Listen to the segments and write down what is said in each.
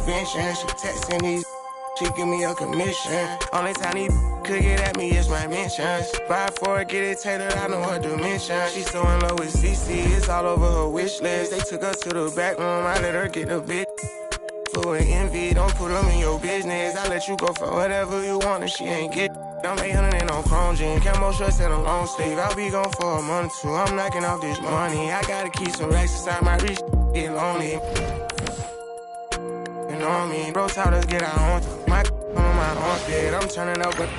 intervention. She texting these, she give me a commission. Only time these could get at me is my mentions. Buy for it, get it tailored, I know her dimension. She's so in love with CC, it's all over her wish list. They took her to the back room, I let her get the bit. Full of envy, don't put them in your business. I let you go for whatever you want and she ain't get. I'm 800 and on chrome jean, camo shorts and a long sleeve. I'll be gone for a month or two, I'm knocking off this money. I gotta keep some racks inside my reach, get lonely. You know me, bro taught us get our own. My on my own bed, I'm turning up with.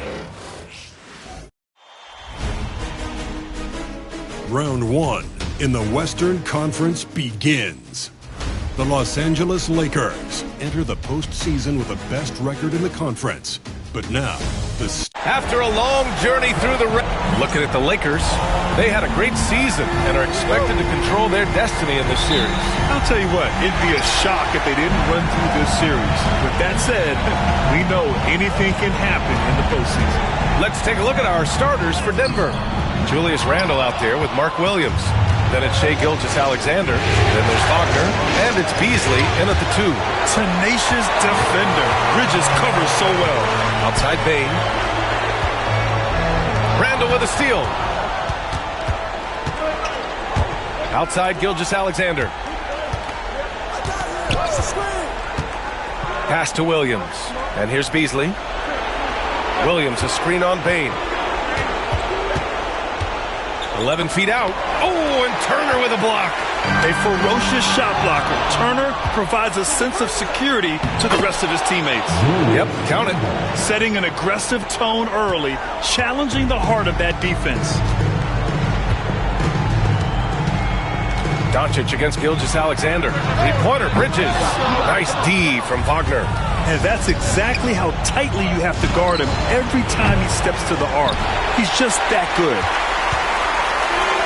Round 1 in the Western Conference begins. The Los Angeles Lakers enter the postseason with the best record in the conference. But now, after a long journey through the looking at the Lakers, they had a great season and are expected to control their destiny in this series. I'll tell you what, it'd be a shock if they didn't run through this series. With that said, we know anything can happen in the postseason. Let's take a look at our starters for Denver. Julius Randle out there with Mark Williams. Then it's Shai Gilgeous-Alexander. Then there's Wagner. And it's Beasley in at the 2. Tenacious defender. Bridges covers so well. Outside Bane. Randle with a steal. Outside Gilgeous-Alexander. Pass to Williams. And here's Beasley. Williams, a screen on Bane. 11 feet out. Oh, and Turner with a block. A ferocious shot blocker. Turner provides a sense of security to the rest of his teammates. Yep, count it. Setting an aggressive tone early, challenging the heart of that defense. Doncic against Gilgeous-Alexander. Three-pointer, Bridges. Nice D from Wagner. And that's exactly how tightly you have to guard him every time he steps to the arc. He's just that good.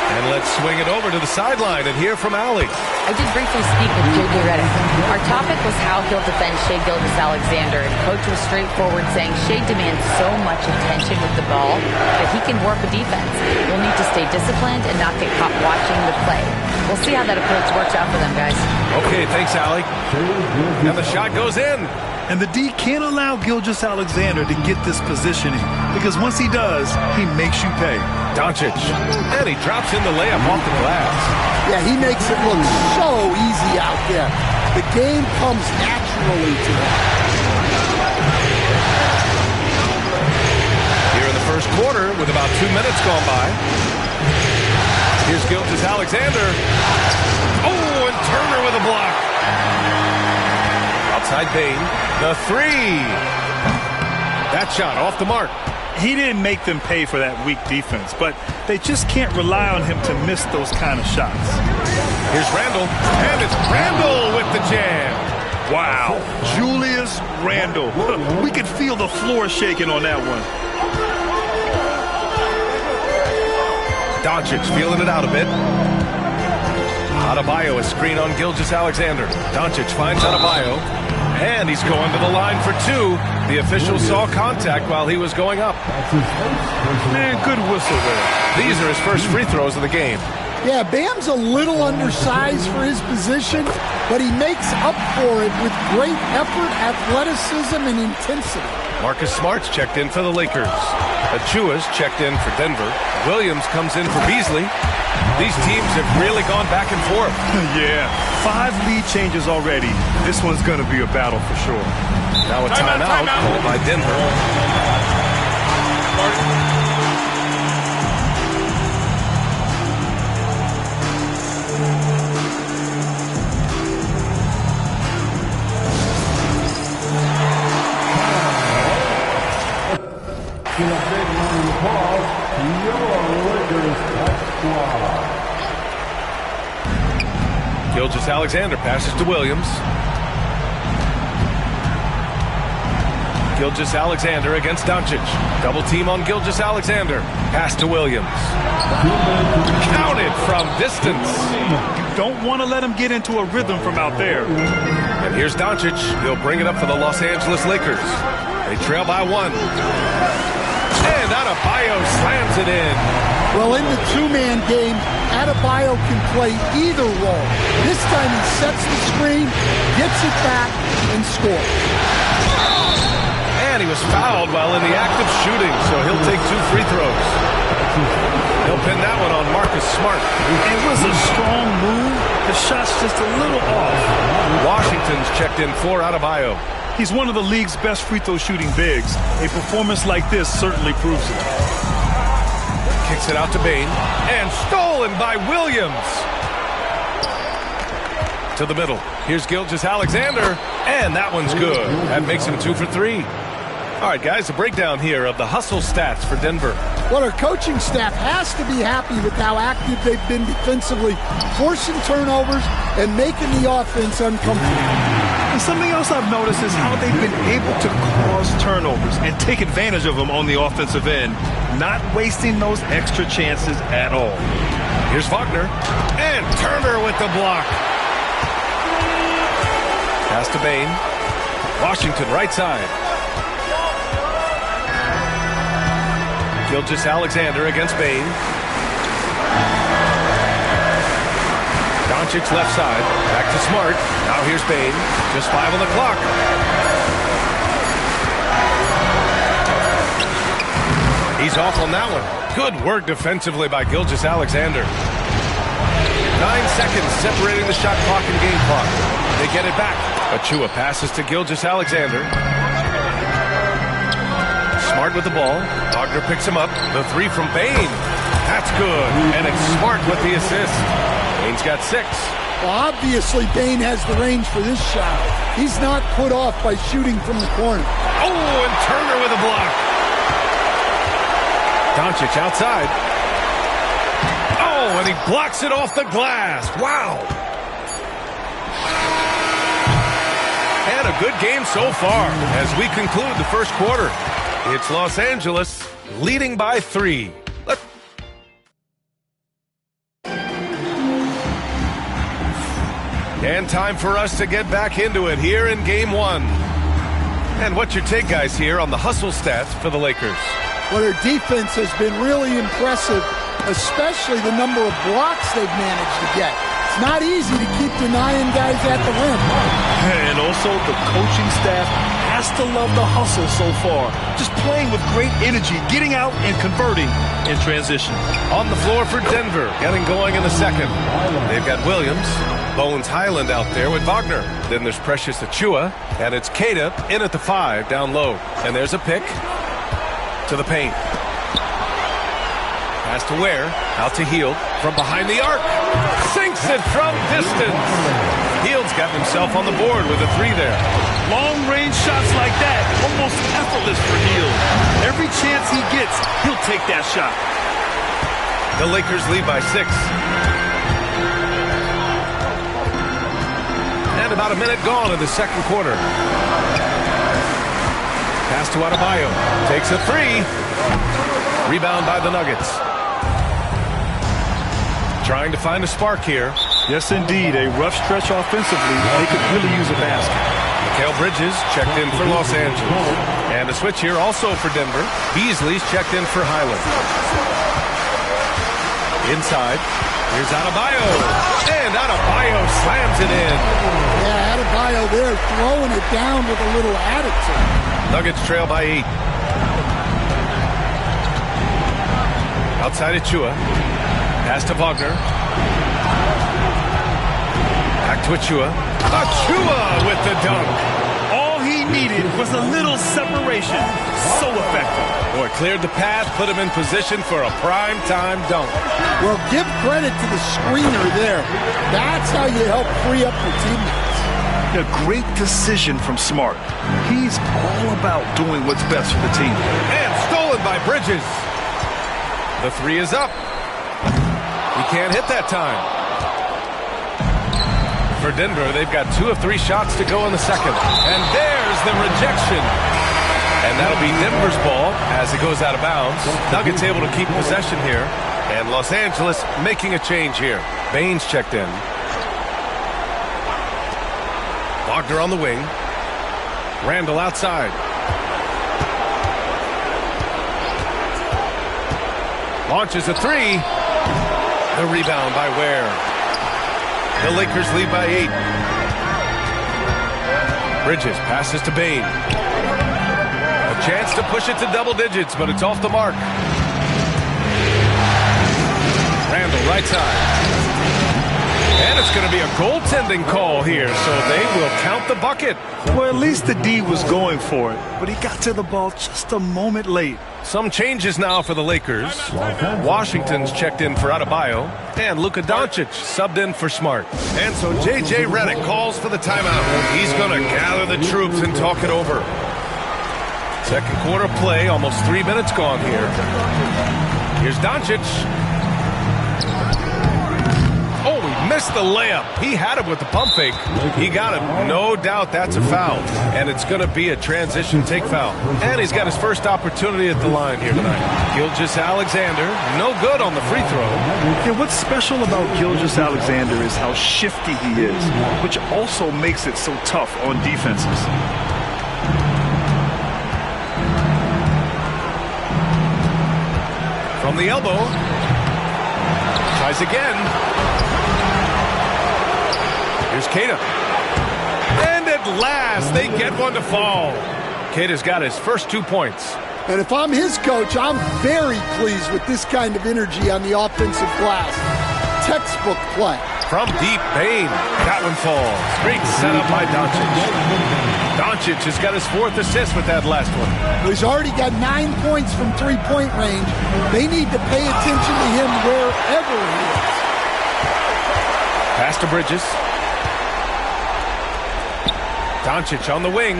And let's swing it over to the sideline and hear from Allie. I did briefly speak with J.J. Redick. Our topic was how he'll defend Shai Gilgeous-Alexander. And Coach was straightforward, saying Shai demands so much attention with the ball that he can warp a defense. We'll need to stay disciplined and not get caught watching the play. We'll see how that approach works out for them, guys. Okay, thanks, Allie. And the shot goes in. And the D can't allow Gilgeous-Alexander to get this positioning, because once he does, he makes you pay. Doncic. And he drops in the layup off the glass. Yeah, he makes it look so easy out there. The game comes naturally to him. Here in the first quarter, with about 2 minutes gone by. Here's Gilgeous-Alexander. Oh, and Turner with a block. Outside Bane. The 3. That shot off the mark. He didn't make them pay for that weak defense, but they just can't rely on him to miss those kind of shots. Here's Randle, and it's Randle with the jam. Wow, Julius Randle. We could feel the floor shaking on that one. Doncic feeling it out a bit. Adebayo, a screen on Gilgeous-Alexander. Doncic finds Adebayo. And he's going to the line for 2. The official saw contact while he was going up. Man, good whistle there. These are his first free throws of the game. Yeah, Bam's a little undersized for his position, but he makes up for it with great effort, athleticism, and intensity. Marcus Smart's checked in for the Lakers. Achua's checked in for Denver. Williams comes in for Beasley. These teams have really gone back and forth. Yeah, 5 lead changes already. This one's going to be a battle for sure. Now a timeout called by Denver. Gilgeous-Alexander passes to Williams. Gilgeous-Alexander against Doncic. Double team on Gilgeous-Alexander. Pass to Williams. Counted from distance. You don't want to let him get into a rhythm from out there. And here's Doncic. He'll bring it up for the Los Angeles Lakers. They trail by 1. And Adebayo slams it in. Well, in the two-man game, Adebayo can play either role. This time he sets the screen, gets it back, and scores. And he was fouled while in the act of shooting, so he'll take 2 free throws. He'll pin that one on Marcus Smart. It was a strong move. The shot's just a little off. Washington's checked in for Adebayo. He's one of the league's best free throw shooting bigs. A performance like this certainly proves it. Kicks it out to Bane. And stolen by Williams. To the middle. Here's Gilgeous-Alexander. And that one's good. That makes him 2 for 3. All right, guys, a breakdown here of the hustle stats for Denver. Well, our coaching staff has to be happy with how active they've been defensively, forcing turnovers and making the offense uncomfortable. And something else I've noticed is how they've been able to cause turnovers and take advantage of them on the offensive end, not wasting those extra chances at all. Here's Wagner. And Turner with the block. Pass to Bane. Washington right side. Gilgeous-Alexander against Bane. Doncic left side. Back to Smart. Now here's Bane. Just 5 on the clock. He's off on that one. Good work defensively by Gilgeous-Alexander. 9 seconds separating the shot clock and game clock. They get it back. Achua passes to Gilgeous-Alexander. Smart with the ball. Wagner picks him up. The 3 from Bane. That's good. And it's Smart with the assist. Bane's got 6. Well, obviously, Bane has the range for this shot. He's not put off by shooting from the corner. Oh, and Turner with a block. Doncic outside. Oh, and he blocks it off the glass. Wow. And a good game so far as we conclude the first quarter. It's Los Angeles leading by 3. And time for us to get back into it here in Game 1. And what's your take, guys, here on the hustle stats for the Lakers? Well, their defense has been really impressive, especially the number of blocks they've managed to get. It's not easy to keep denying guys at the rim. And also the coaching staff has to love the hustle so far. Just playing with great energy, getting out and converting in transition. On the floor for Denver, getting going in the second. They've got Williams, Bones Highland out there with Wagner. Then there's Precious Achua, and it's Queta in at the 5 down low. And there's a pick to the paint. Pass to Ware, out to Hield, from behind the arc. Sinks it from distance. Hield's got himself on the board with a 3 there. Long-range shots like that, almost effortless for Hield. Every chance he gets, he'll take that shot. The Lakers lead by 6. And about a minute gone in the second quarter. Pass to Adebayo. Takes a 3. Rebound by the Nuggets. Trying to find a spark here. Yes, indeed. A rough stretch offensively. They could really use a basket. Mikal Bridges checked in for Los Angeles. And a switch here also for Denver. Beasley's checked in for Highland. Inside. Here's Adebayo. And Adebayo slams it in. Yeah, Adebayo there throwing it down with a little attitude. Nuggets trail by 8. Outside Achua. Pass to Wagner. Back to Achua. Achua with the dunk. All he needed was a little separation. So effective. Boy, cleared the path, put him in position for a prime-time dunk. Well, give credit to the screener there. That's how you help free up your teammates. A great decision from Smart. He's all about doing what's best for the team. And stolen by Bridges. The 3 is up. He can't hit that time. For Denver, they've got 2 of 3 shots to go in the second. And there's the rejection. And that'll be Denver's ball as it goes out of bounds. Nuggets able to keep possession here. And Los Angeles making a change here. Baines checked in. Wagner on the wing. Randall outside. Launches a three. The rebound by Ware. The Lakers lead by 8. Bridges passes to Bane. A chance to push it to double digits, but it's off the mark. Randall, right side. And it's going to be a goaltending call here, so they will count the bucket. Well, at least the D was going for it, but he got to the ball just a moment late. Some changes now for the Lakers. Washington's checked in for Adebayo, and Luka Doncic subbed in for Smart. And so J.J. Redick calls for the timeout. He's going to gather the troops and talk it over. Second quarter play, almost 3 minutes gone here. Here's Doncic. Oh, he missed the layup. He had it with the pump fake. He got it. No doubt that's a foul. And it's going to be a transition take foul. And he's got his first opportunity at the line here tonight. Gilgeous-Alexander, no good on the free throw. Yeah, what's special about Gilgeous-Alexander is how shifty he is, which also makes it so tough on defenses. From the elbow. Tries again. Here's Queta. And at last, they get one to fall. Queta's got his first 2 points. And if I'm his coach, I'm very pleased with this kind of energy on the offensive glass. Textbook play. From deep, Bane. That one falls. Great setup by Doncic. Doncic has got his 4th assist with that last one. He's already got 9 points from three-point range. They need to pay attention to him wherever he is. Pass to Bridges. Doncic on the wing.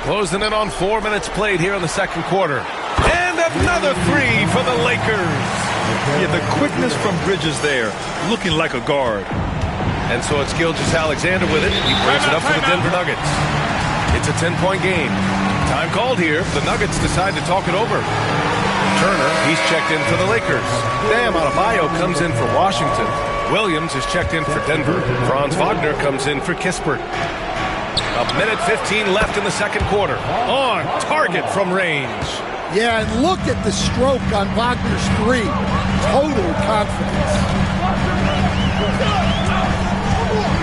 Closing in on 4 minutes played here in the second quarter. And another three for the Lakers. Yeah, the quickness from Bridges there, looking like a guard. And so it's Gilgeous-Alexander with it. He brings it up for the Denver Nuggets. It's a 10-point game. Time called here. The Nuggets decide to talk it over. Turner, he's checked in for the Lakers. Bam Adebayo comes in for Washington. Williams is checked in for Denver. Franz Wagner comes in for Kispert. A minute 15 left in the second quarter. On target from range. Yeah, and look at the stroke on Wagner's three. Total confidence.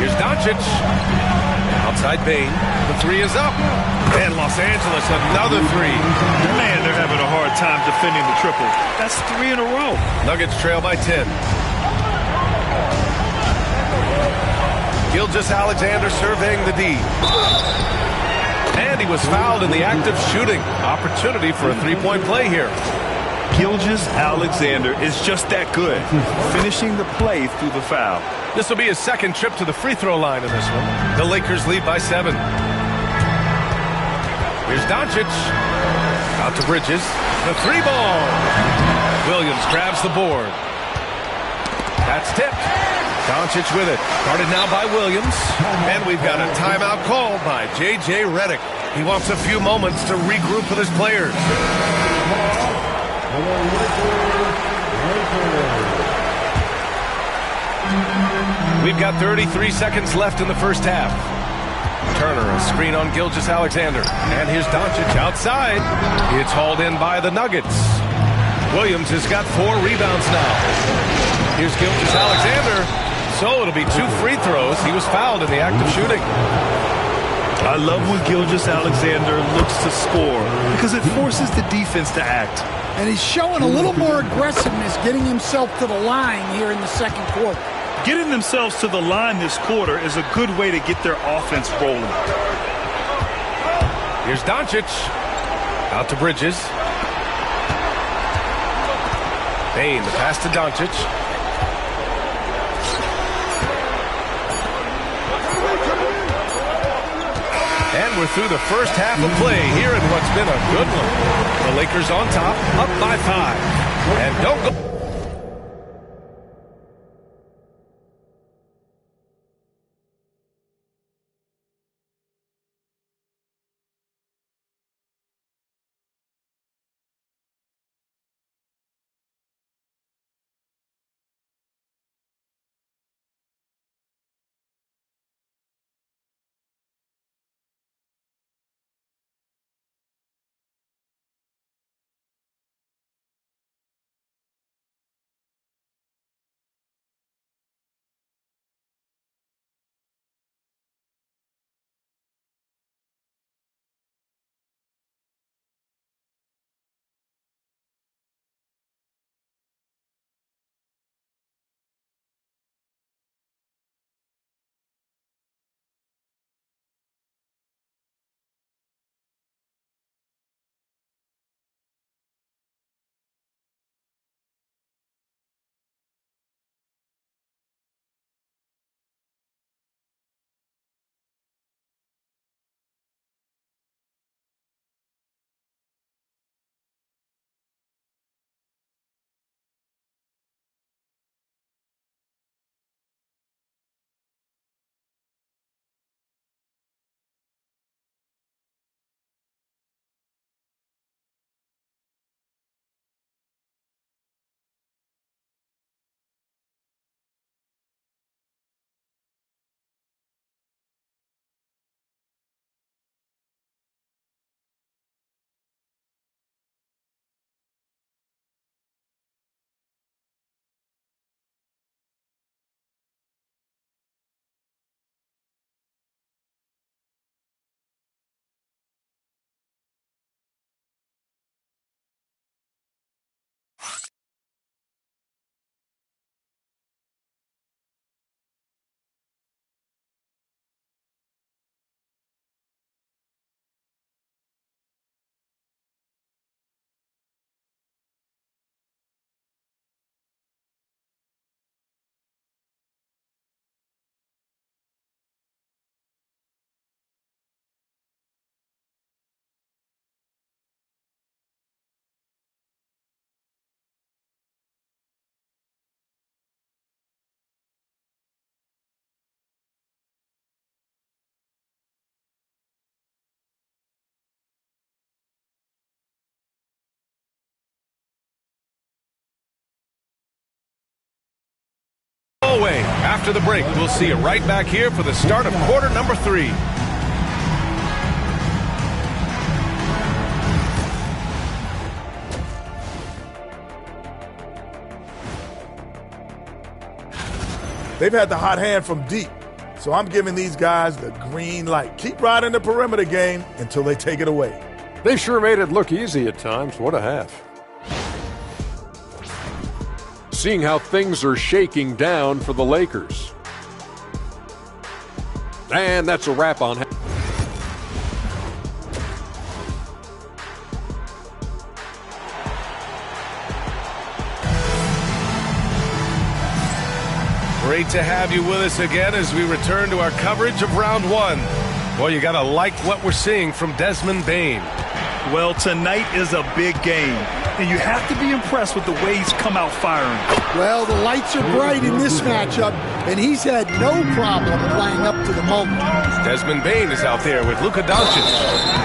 Here's Doncic. Outside Bane. The three is up. And Los Angeles, another three. Man, they're having a hard time defending the triple. That's 3 in a row. Nuggets trail by 10. Gilgeous-Alexander surveying the D. And he was fouled in the act of shooting. Opportunity for a three-point play here. Gilgeous-Alexander is just that good, finishing the play through the foul. This will be his second trip to the free throw line in this one. The Lakers lead by 7. Here's Doncic. Out to Bridges. The three ball. Williams grabs the board. That's tipped. Doncic with it. Guarded now by Williams. And we've got a timeout called by J.J. Redick. He wants a few moments to regroup with his players. We've got 33 seconds left in the first half. Turner, a screen on Gilgeous-Alexander. And here's Doncic outside. It's hauled in by the Nuggets. Williams has got 4 rebounds now. Here's Gilgeous-Alexander. So it'll be 2 free throws. He was fouled in the act of shooting. I love when Gilgeous-Alexander looks to score because it forces the defense to act. And he's showing a little more aggressiveness getting himself to the line here in the second quarter. Getting themselves to the line this quarter is a good way to get their offense rolling. Here's Doncic. Out to Bridges. Bane, the pass to Doncic. And we're through the first half of play here in what's been a good one. The Lakers on top, up by 5. And don't go. After the break, we'll see you right back here for the start of quarter number 3. They've had the hot hand from deep, so I'm giving these guys the green light. Keep riding the perimeter game until they take it away. They sure made it look easy at times. What a half. Seeing how things are shaking down for the Lakers. And that's a wrap on half. Great to have you with us again as we return to our coverage of round 1. Boy, you got to like what we're seeing from Desmond Bane. Well, tonight is a big game, and you have to be impressed with the way he's come out firing. Well, the lights are bright in this matchup, and he's had no problem playing up to the moment. Desmond Bane is out there with Luka Doncic.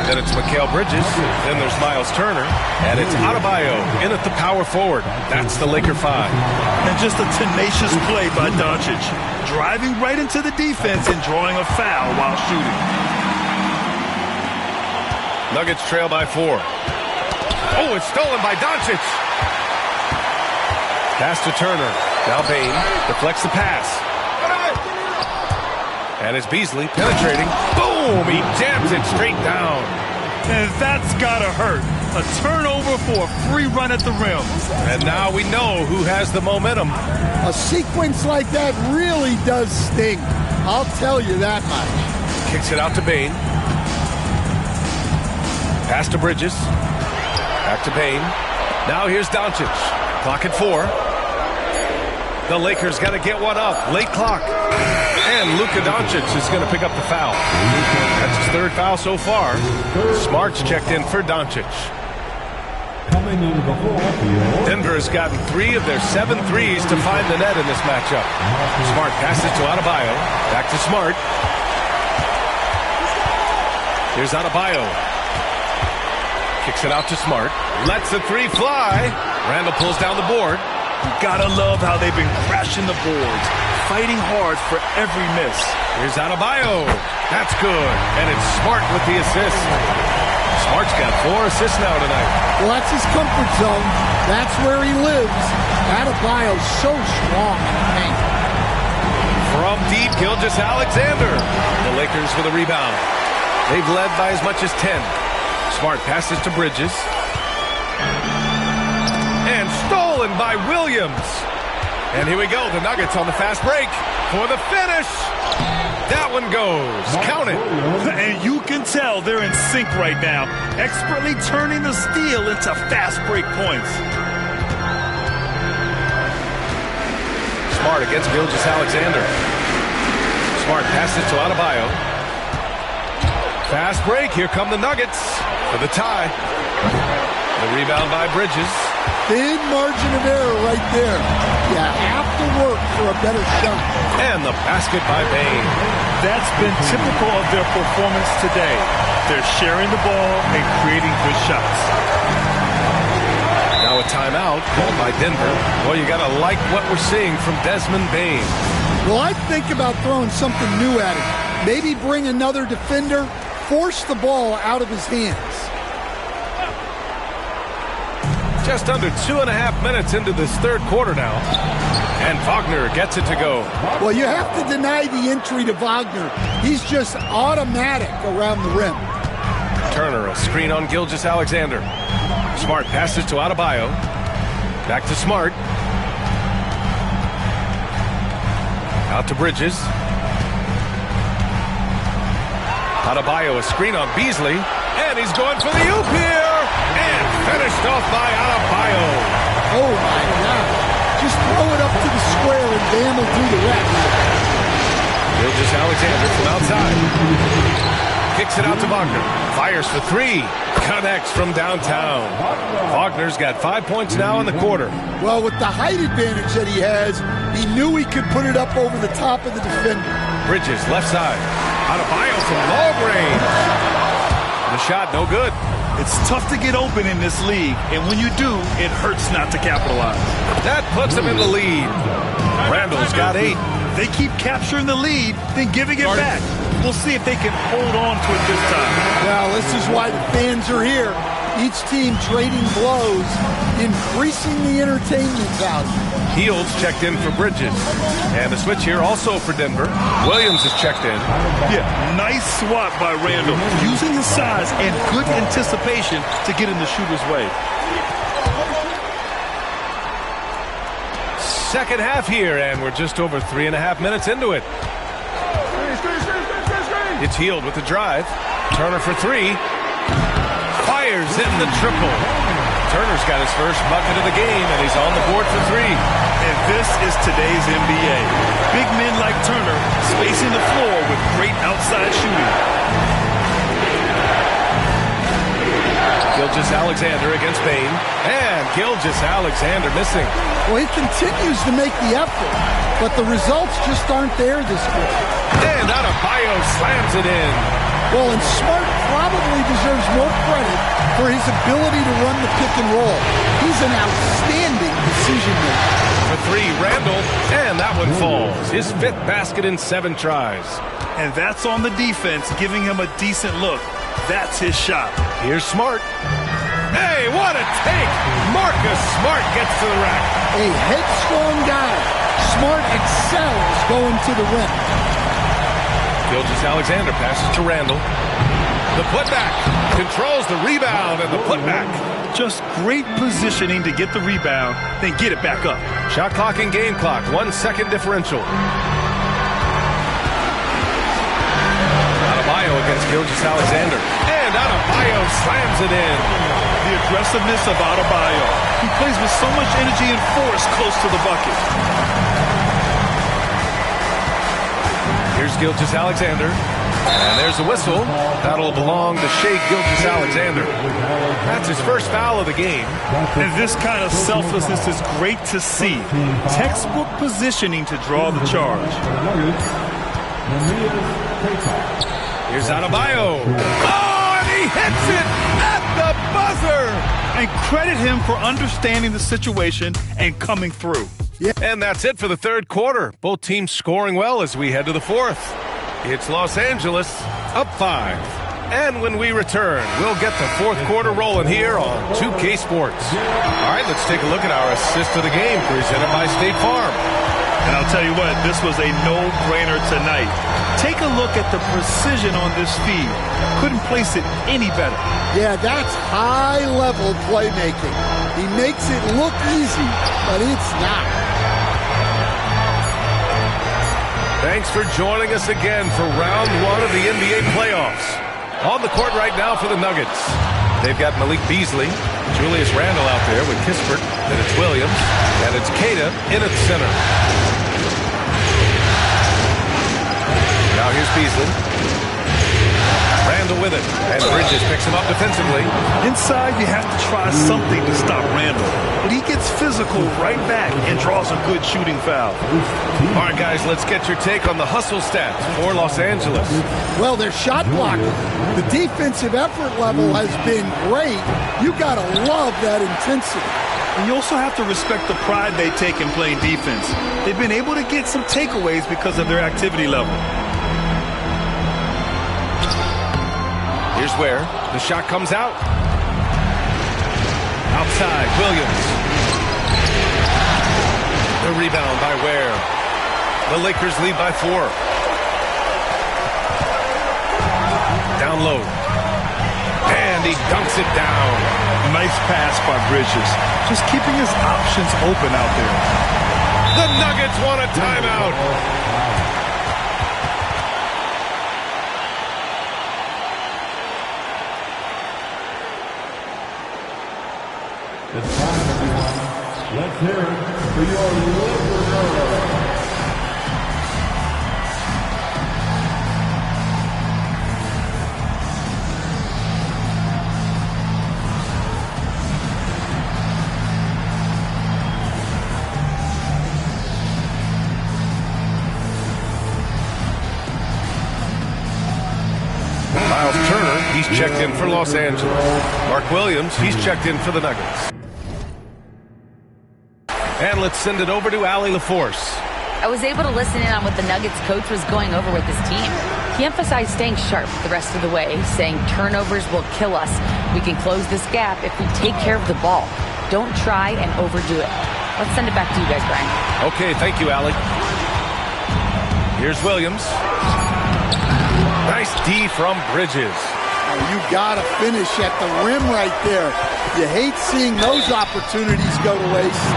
Then it's Mikal Bridges. Then there's Miles Turner. And it's Adebayo in at the power forward. That's the Laker 5. And just a tenacious play by Doncic, driving right into the defense and drawing a foul while shooting. Nuggets trail by 4. Oh, it's stolen by Doncic. Pass to Turner. Now Bane deflects the pass. And it's Beasley penetrating. Boom! He jams it straight down. And that's gotta hurt. A turnover for a free run at the rim. And now we know who has the momentum. A sequence like that really does sting. I'll tell you that much. Kicks it out to Bane. Pass to Bridges. Back to Bane. Now here's Doncic. Clock at 4. The Lakers got to get one up. Late clock. And Luka Doncic is going to pick up the foul. That's his 3rd foul so far. Smart's checked in for Doncic. Denver has gotten 3 of their 7 threes to find the net in this matchup. Smart passes to Adebayo. Back to Smart. Here's Adebayo. Kicks it out to Smart. Lets the 3 fly. Randall pulls down the board. You gotta love how they've been crashing the boards, fighting hard for every miss. Here's Adebayo. That's good. And it's Smart with the assist. Smart's got 4 assists now tonight. Well, that's his comfort zone. That's where he lives. Adebayo's so strong in the paint. From deep, Gilgeous-Alexander. The Lakers with a rebound. They've led by as much as 10. Smart passes to Bridges. And stolen by Williams. And here we go. The Nuggets on the fast break for the finish. That one goes. Count it. And you can tell they're in sync right now, expertly turning the steal into fast break points. Smart against Gilgeous-Alexander. Smart passes to Adebayo. Fast break. Here come the Nuggets for the tie. The rebound by Bridges. Thin margin of error right there. You have to work for a better shot. And the basket by Bane. That's been typical of their performance today. They're sharing the ball and creating good shots. Now a timeout called by Denver. Well, you got to like what we're seeing from Desmond Bane. Well, I'd think about throwing something new at him. Maybe bring another defender, force the ball out of his hands. Just under 2.5 minutes into this 3rd quarter now. And Wagner gets it to go. Well, you have to deny the entry to Wagner. He's just automatic around the rim. Turner, a screen on Gilgeous-Alexander. Smart passes to Adebayo. Back to Smart. Out to Bridges. Adebayo, a screen on Beasley. And he's going for the oop here. And finished off by Adebayo. Oh, my God. Just throw it up to the square and Bam will do the rest. Gilgeous-Alexander from outside. Kicks it out to Wagner. Fires for 3. Connects from downtown. Wagner's got 5 points now in the quarter. Well, with the height advantage that he has, he knew he could put it up over the top of the defender. Bridges, left side. Adebayo from long range. The shot, no good. It's tough to get open in this league, and when you do, it hurts not to capitalize. That puts him in the lead. Randall's got 8. they keep capturing the lead, then giving it back. We'll see if they can hold on to it this time. Well, this is why the fans are here. Each team trading blows, increasing the entertainment value. Fields checked in for Bridges. And a switch here also for Denver. Williams is checked in. Yeah, nice swat by Randall, using his size and good anticipation to get in the shooter's way. Second half here, and we're just over 3.5 minutes into it. It's Hield with the drive. Turner for three. Fires in the triple. Turner's got his first bucket of the game, and he's on the board for three. And this is today's NBA. Big men like Turner spacing the floor with great outside shooting. Gilgeous-Alexander against Bane. And Gilgeous-Alexander missing. Well, he continues to make the effort, but the results just aren't there this quarter. And Adebayo slams it in. Well, and Smart probably deserves more credit for his ability to run the pick and roll. He's an outstanding decision maker. For three, Randall, and that one falls. His 5th basket in 7 tries. And that's on the defense, giving him a decent look. That's his shot. Here's Smart. Hey, what a take! Marcus Smart gets to the rack. A headstrong guy. Smart excels going to the rim. Gilgeous-Alexander passes to Randall. The putback controls the rebound and the putback. Just great positioning to get the rebound, then get it back up. Shot clock and game clock, 1 second differential. Adebayo against Gilgeous-Alexander. And Adebayo slams it in. The aggressiveness of Adebayo. He plays with so much energy and force close to the bucket. Here's Gilgeous-Alexander. And there's the whistle. That'll belong to Shai Gilgeous-Alexander. That's his first foul of the game. And this kind of selflessness is great to see. Textbook positioning to draw the charge. Here's Adebayo. Oh, and he hits it at the buzzer. And credit him for understanding the situation and coming through. Yeah. And that's it for the third quarter. Both teams scoring well as we head to the fourth. It's Los Angeles up 5. And when we return, we'll get the fourth quarter rolling here on 2K Sports. All right, let's take a look at our assist of the game presented by State Farm. And I'll tell you what, this was a no-brainer tonight. Take a look at the precision on this feed. Couldn't place it any better. Yeah, that's high-level playmaking. He makes it look easy, but it's not. Thanks for joining us again for round 1 of the NBA playoffs. On the court right now for the Nuggets. They've got Malik Beasley, Julius Randle out there with Kispert, then it's Williams, and it's Queta in at center. Now here's Beasley. Randle with it, and Bridges picks him up defensively. Inside, you have to try something to stop Randle. But he gets physical right back and draws a good shooting foul. All right, guys, let's get your take on the hustle stats for Los Angeles. Well, they're shot blocking. The defensive effort level has been great. You got to love that intensity. And you also have to respect the pride they take in playing defense. They've been able to get some takeaways because of their activity level. Here's where the shot comes out. Outside, Williams. The rebound by Ware. The Lakers lead by 4. Down low. And he dunks it down. Nice pass by Bridges. Just keeping his options open out there. The Nuggets want a timeout. It's time, everyone. Let's hear it for your Lakers. Miles Turner, he's checked in for Los Angeles. Mark Williams, he's checked in for the Nuggets. And let's send it over to Allie LaForce. I was able to listen in on what the Nuggets coach was going over with his team. He emphasized staying sharp the rest of the way, saying turnovers will kill us. We can close this gap if we take care of the ball. Don't try and overdo it. Let's send it back to you guys, Brian. Okay, thank you, Allie. Here's Williams. Nice D from Bridges. You got to finish at the rim right there. You hate seeing those opportunities go to waste.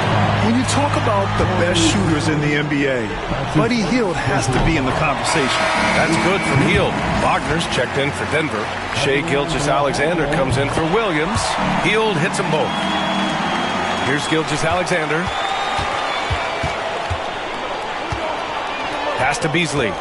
When you talk about the best shooters in the NBA, Buddy Hield has to be in the conversation. That's good from Hield. Wagner's checked in for Denver. Shai Gilgeous-Alexander comes in for Williams. Hield hits them both. Here's Gilgeous-Alexander. Pass to Beasley.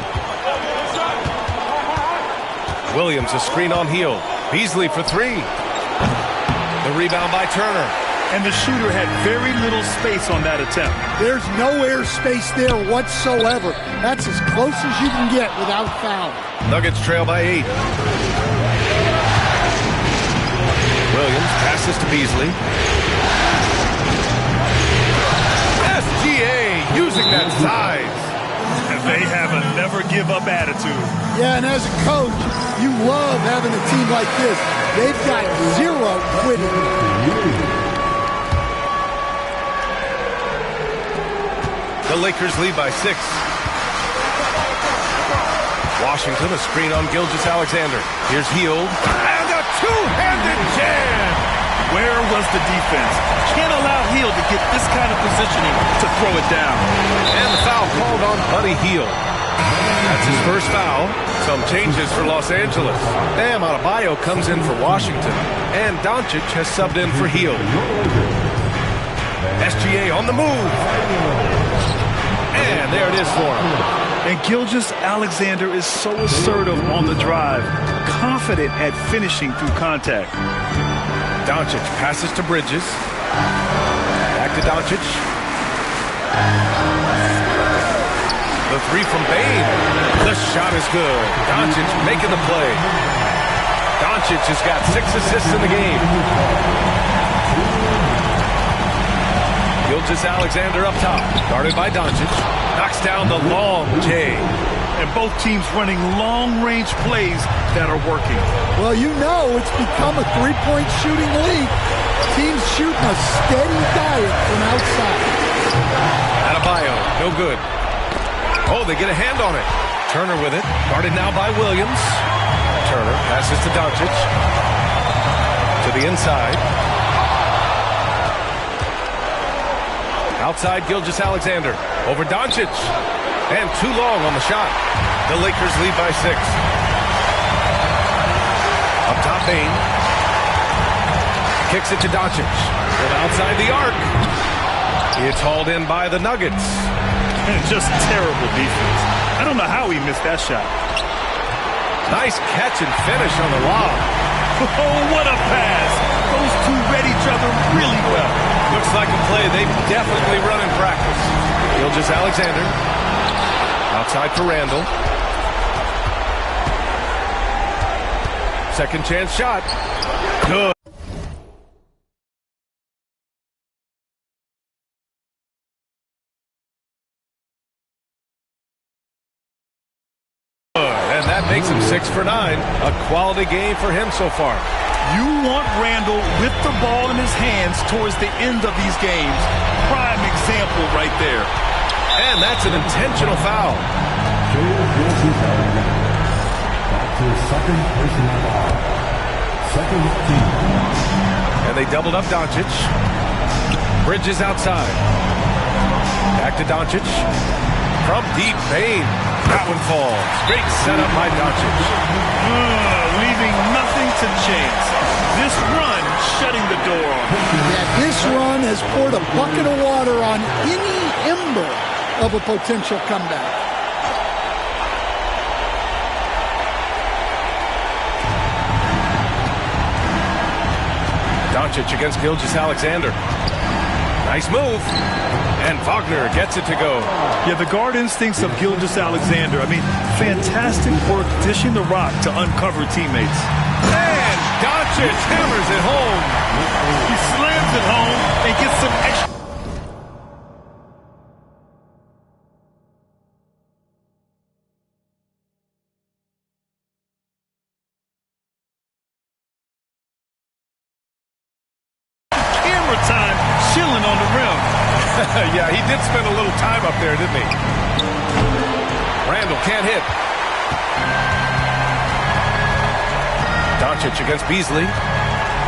Williams, a screen on Hield. Beasley for three. The rebound by Turner. And the shooter had very little space on that attempt. There's no air space there whatsoever. That's as close as you can get without foul. Nuggets trail by 8. Williams passes to Beasley. SGA using that size. And they have a never-give-up attitude. Yeah, and as a coach, you love having a team like this. They've got zero quitting. The Lakers lead by 6. Washington, a screen on Gilgeous-Alexander. Here's Hield. And a two-handed jam! Where was the defense? Can't allow Hield to get this kind of positioning to throw it down. And the foul called on Buddy Hield. That's his first foul. Some changes for Los Angeles. Bam Adebayo comes in for Washington. And Doncic has subbed in for Hield. SGA on the move. And there it is for him. And Gilgeous-Alexander is so assertive on the drive, confident at finishing through contact. Doncic passes to Bridges. Back to Doncic. The three from Bane. The shot is good. Doncic making the play. Doncic has got 6 assists in the game. Gilgeous-Alexander up top. Guarded by Doncic. Knocks down the long J. And both teams running long-range plays that are working. Well, you know it's become a three-point shooting league. Teams shooting a steady diet from outside. Adebayo, no good. Oh, they get a hand on it. Turner with it. Guarded now by Williams. Turner passes to Doncic. To the inside. Outside Gilgeous-Alexander. Over Doncic. And too long on the shot. The Lakers lead by 6. Up top, Bane. Kicks it to Doncic. From outside the arc. It's hauled in by the Nuggets. And just terrible defense. I don't know how he missed that shot. Nice catch and finish on the lob. Oh, what a pass. Those two read each other really well. Looks like a play they've definitely run in practice. Gilgeous-Alexander. Outside for Randall. Second chance shot. Good. And that makes him 6 for 9. A quality game for him so far. You want Randall with the ball in his hands towards the end of these games. Prime example right there. And that's an intentional foul. And they doubled up Doncic. Bridges outside. Back to Doncic. From deep, Bane. That one falls. Great setup by Doncic. Leaving nothing to chance. This run shutting the door on him. Yeah, this run has poured a bucket of water on any ember of a potential comeback. Doncic against Gilgeous-Alexander. Nice move. And Wagner gets it to go. Yeah, the guard instincts of Gilgeous-Alexander. I mean, fantastic work dishing the rock to uncover teammates. And Doncic hammers it home. He slams it home and gets some extra. Yeah, he did spend a little time up there, didn't he? Randall can't hit. Doncic against Beasley.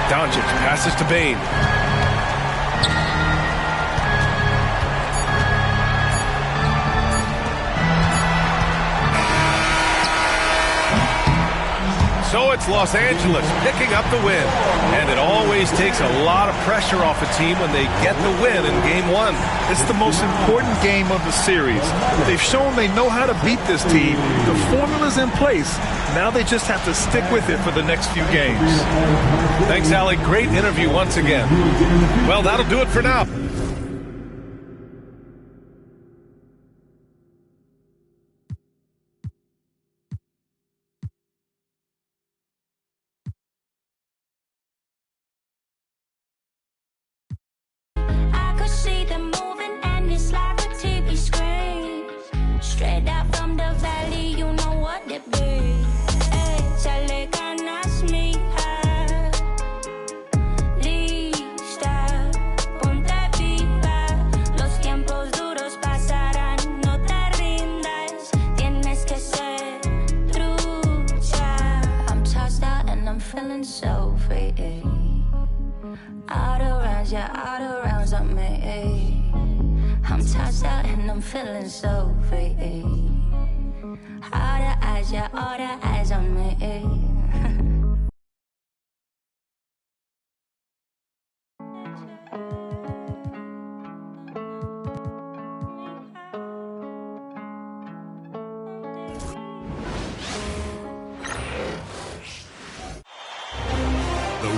Doncic passes to Bane. So it's Los Angeles picking up the win. And it always takes a lot of pressure off a team when they get the win in Game 1. It's the most important game of the series. They've shown they know how to beat this team. The formula's in place. Now they just have to stick with it for the next few games. Thanks, Allie. Great interview once again. Well, that'll do it for now.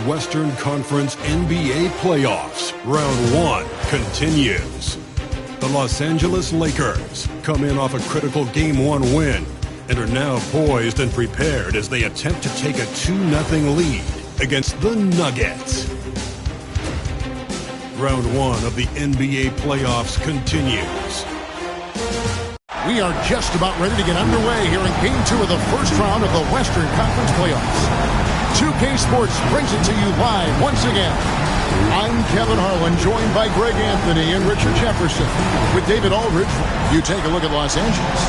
Western Conference NBA Playoffs. Round 1 continues. The Los Angeles Lakers come in off a critical Game 1 win and are now poised and prepared as they attempt to take a 2-0 lead against the Nuggets. Round 1 of the NBA Playoffs continues. We are just about ready to get underway here in Game 2 of the first round of the Western Conference Playoffs. 2K Sports brings it to you live once again. I'm Kevin Harlan, joined by Greg Anthony and Richard Jefferson. With David Aldridge, you take a look at Los Angeles.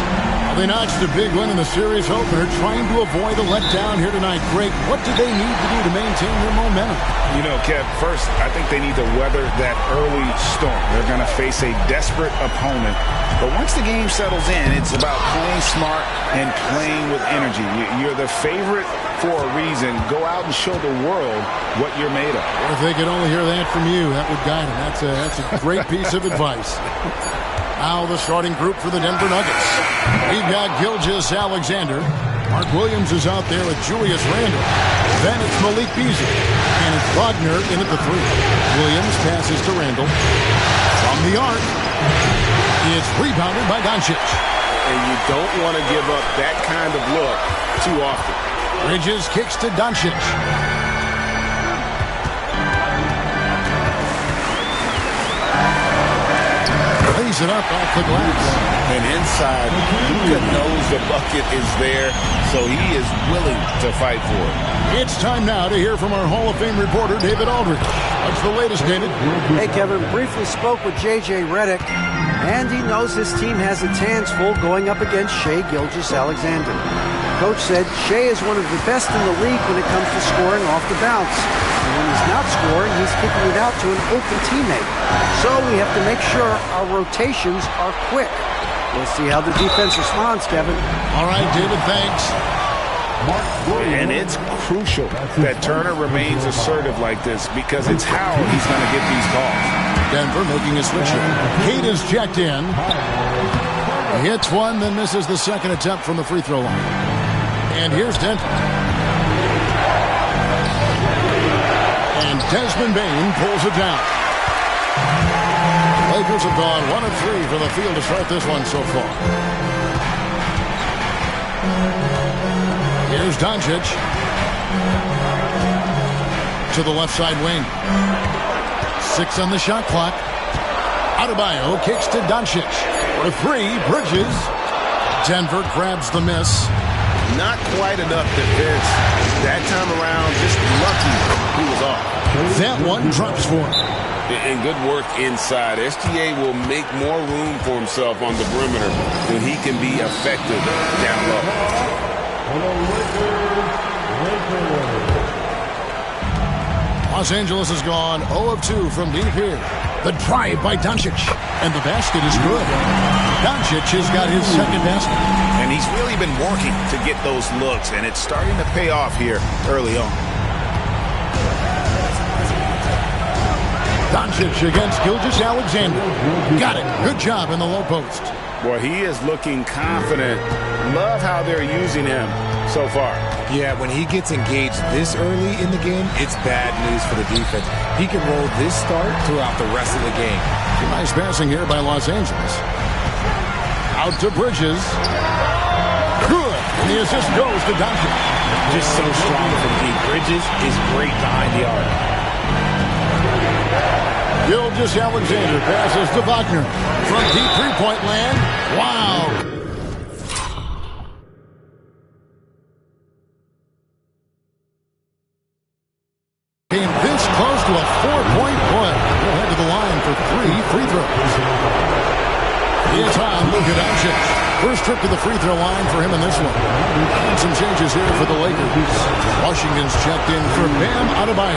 They notched a big win in the series opener, trying to avoid a letdown here tonight. Greg, what do they need to do to maintain their momentum? You know, Kev, first, I think they need to weather that early storm. They're going to face a desperate opponent. But once the game settles in, it's about playing smart and playing with energy. You're the favorite for a reason. Go out and show the world what you're made of. If they could only hear that from you, that would guide them. That's a great piece of advice. Now the starting group for the Denver Nuggets. We've got Gilgeous-Alexander. Mark Williams is out there with Julius Randle. Then it's Malik Beasley. And it's Wagner in at the 3. Williams passes to Randle. From the arc. It's rebounded by Doncic. And you don't want to give up that kind of look too often. Bridges kicks to Doncic. Lays it up off the glass. And inside, Luka knows the bucket is there, so he is willing to fight for it. It's time now to hear from our Hall of Fame reporter, David Aldridge. What's the latest, David? Hey, Kevin. Briefly spoke with J.J. Redick, and he knows his team has its hands full going up against Shai Gilgeous-Alexander. Coach said Shai is one of the best in the league when it comes to scoring off the bounce. And when he's not scoring, he's kicking it out to an open teammate. So we have to make sure our rotations are quick. We'll see how the defense responds, Kevin. All right, David, thanks. And it's crucial that Turner remains assertive like this because it's how he's going to get these calls. Denver making a switch here. Cade is checked in. He hits one, then misses the second attempt from the free throw line. And here's Denver. And Desmond Bane pulls it down. Lakers have gone 1 of 3 from the field to start this one so far. Here's Doncic. To the left side wing. 6 on the shot clock. Adebayo kicks to Doncic. For 3, Bridges. Denver grabs the miss. Not quite enough defense. That time around, just lucky he was off. That one drops for him. And good work inside. SGA will make more room for himself on the perimeter when he can be effective down low. Los Angeles has gone 0 of 2 from deep here. The drive by Doncic. And the basket is good. Doncic has got his second basket. And he's really been working to get those looks, and it's starting to pay off here early on. Doncic against Gilgeous-Alexander. Got it. Good job in the low post. Boy, he is looking confident. Love how they're using him so far. Yeah, when he gets engaged this early in the game, it's bad news for the defense. He can roll this start throughout the rest of the game. Nice passing here by Los Angeles. Out to Bridges. Good. And the assist goes to Doncic. Just so strong from deep. Bridges is great behind the arc. Gilgeous-Alexander passes to Wagner. From deep three-point land. Wow. Came this close to a 4-point play. He'll head to the line for 3 free throws. It's on Luka Doncic. First trip to the free throw line for him in this one. And some changes here for the Lakers. Washington's checked in for Bam Adebayo.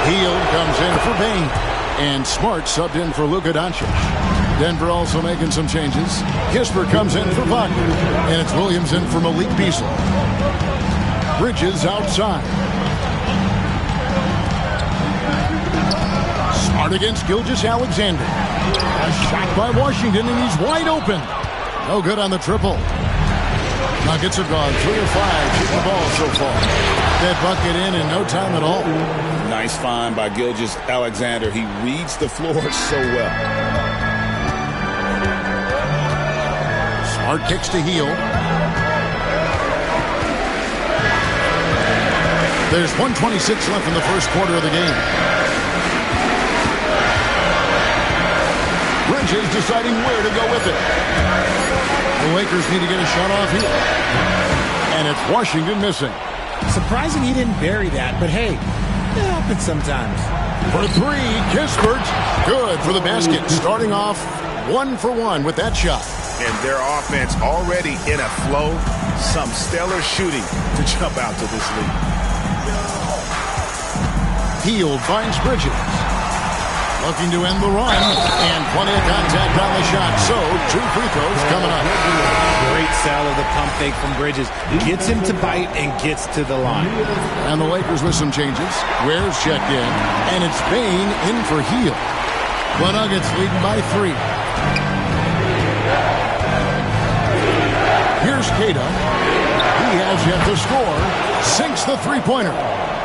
Hield comes in for Bane. And Smart subbed in for Luka Doncic. Denver also making some changes. Kispert comes in for Wagner. And it's Williams in for Malik Beasley. Bridges outside. Smart against Gilgeous-Alexander. A shot by Washington, and he's wide open. No good on the triple. Nuggets have gone 3 of 5 shooting the ball so far. That bucket in no time at all. Nice find by Gilgeous-Alexander. He reads the floor so well. Smart kicks to Hield. There's 1:26 left in the first quarter of the game. Bridges deciding where to go with it. The Lakers need to get a shot off here. And it's Washington missing. Surprising he didn't bury that, but hey, it happens sometimes. For 3, Kispert. Good for the basket. Starting off 1 for 1 with that shot. And their offense already in a flow. Some stellar shooting to jump out to this lead. Hield finds Bridges. Looking to end the run, and plenty of contact on the shot. So, 2 free throws coming up. Great sell of the pump fake from Bridges. Gets him to bite and gets to the line. And the Lakers with some changes. Ware's checked in, and it's Bane in for Hield. The Nuggets leading by 3. Here's Queta. He has yet to score. Sinks the three-pointer.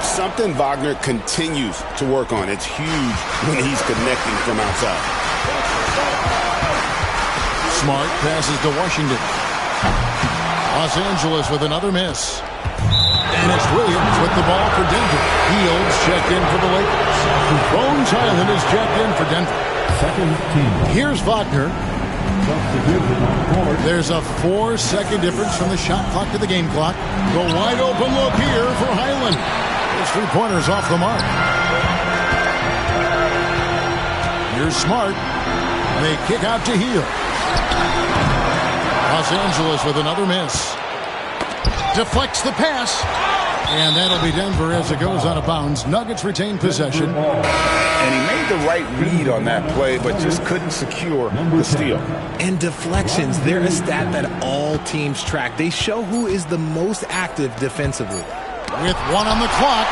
Something Wagner continues to work on. It's huge when he's connecting from outside. Smart passes to Washington. Los Angeles with another miss. And it's Williams with the ball for Denver. Hield's checked in for the Lakers. Bones Highland is checked in for Denver. Second team. Here's Wagner. There's a 4-second difference from the shot clock to the game clock. The wide open look here for Highland. His three-pointer's off the mark. Here's Smart. They kick out to Hield. Los Angeles with another miss. Deflects the pass. And that'll be Denver as it goes out of bounds. Nuggets retain possession. And he made the right read on that play, but just couldn't secure the steal. And deflections, they're a stat that all teams track. They show who is the most active defensively. With 1 on the clock.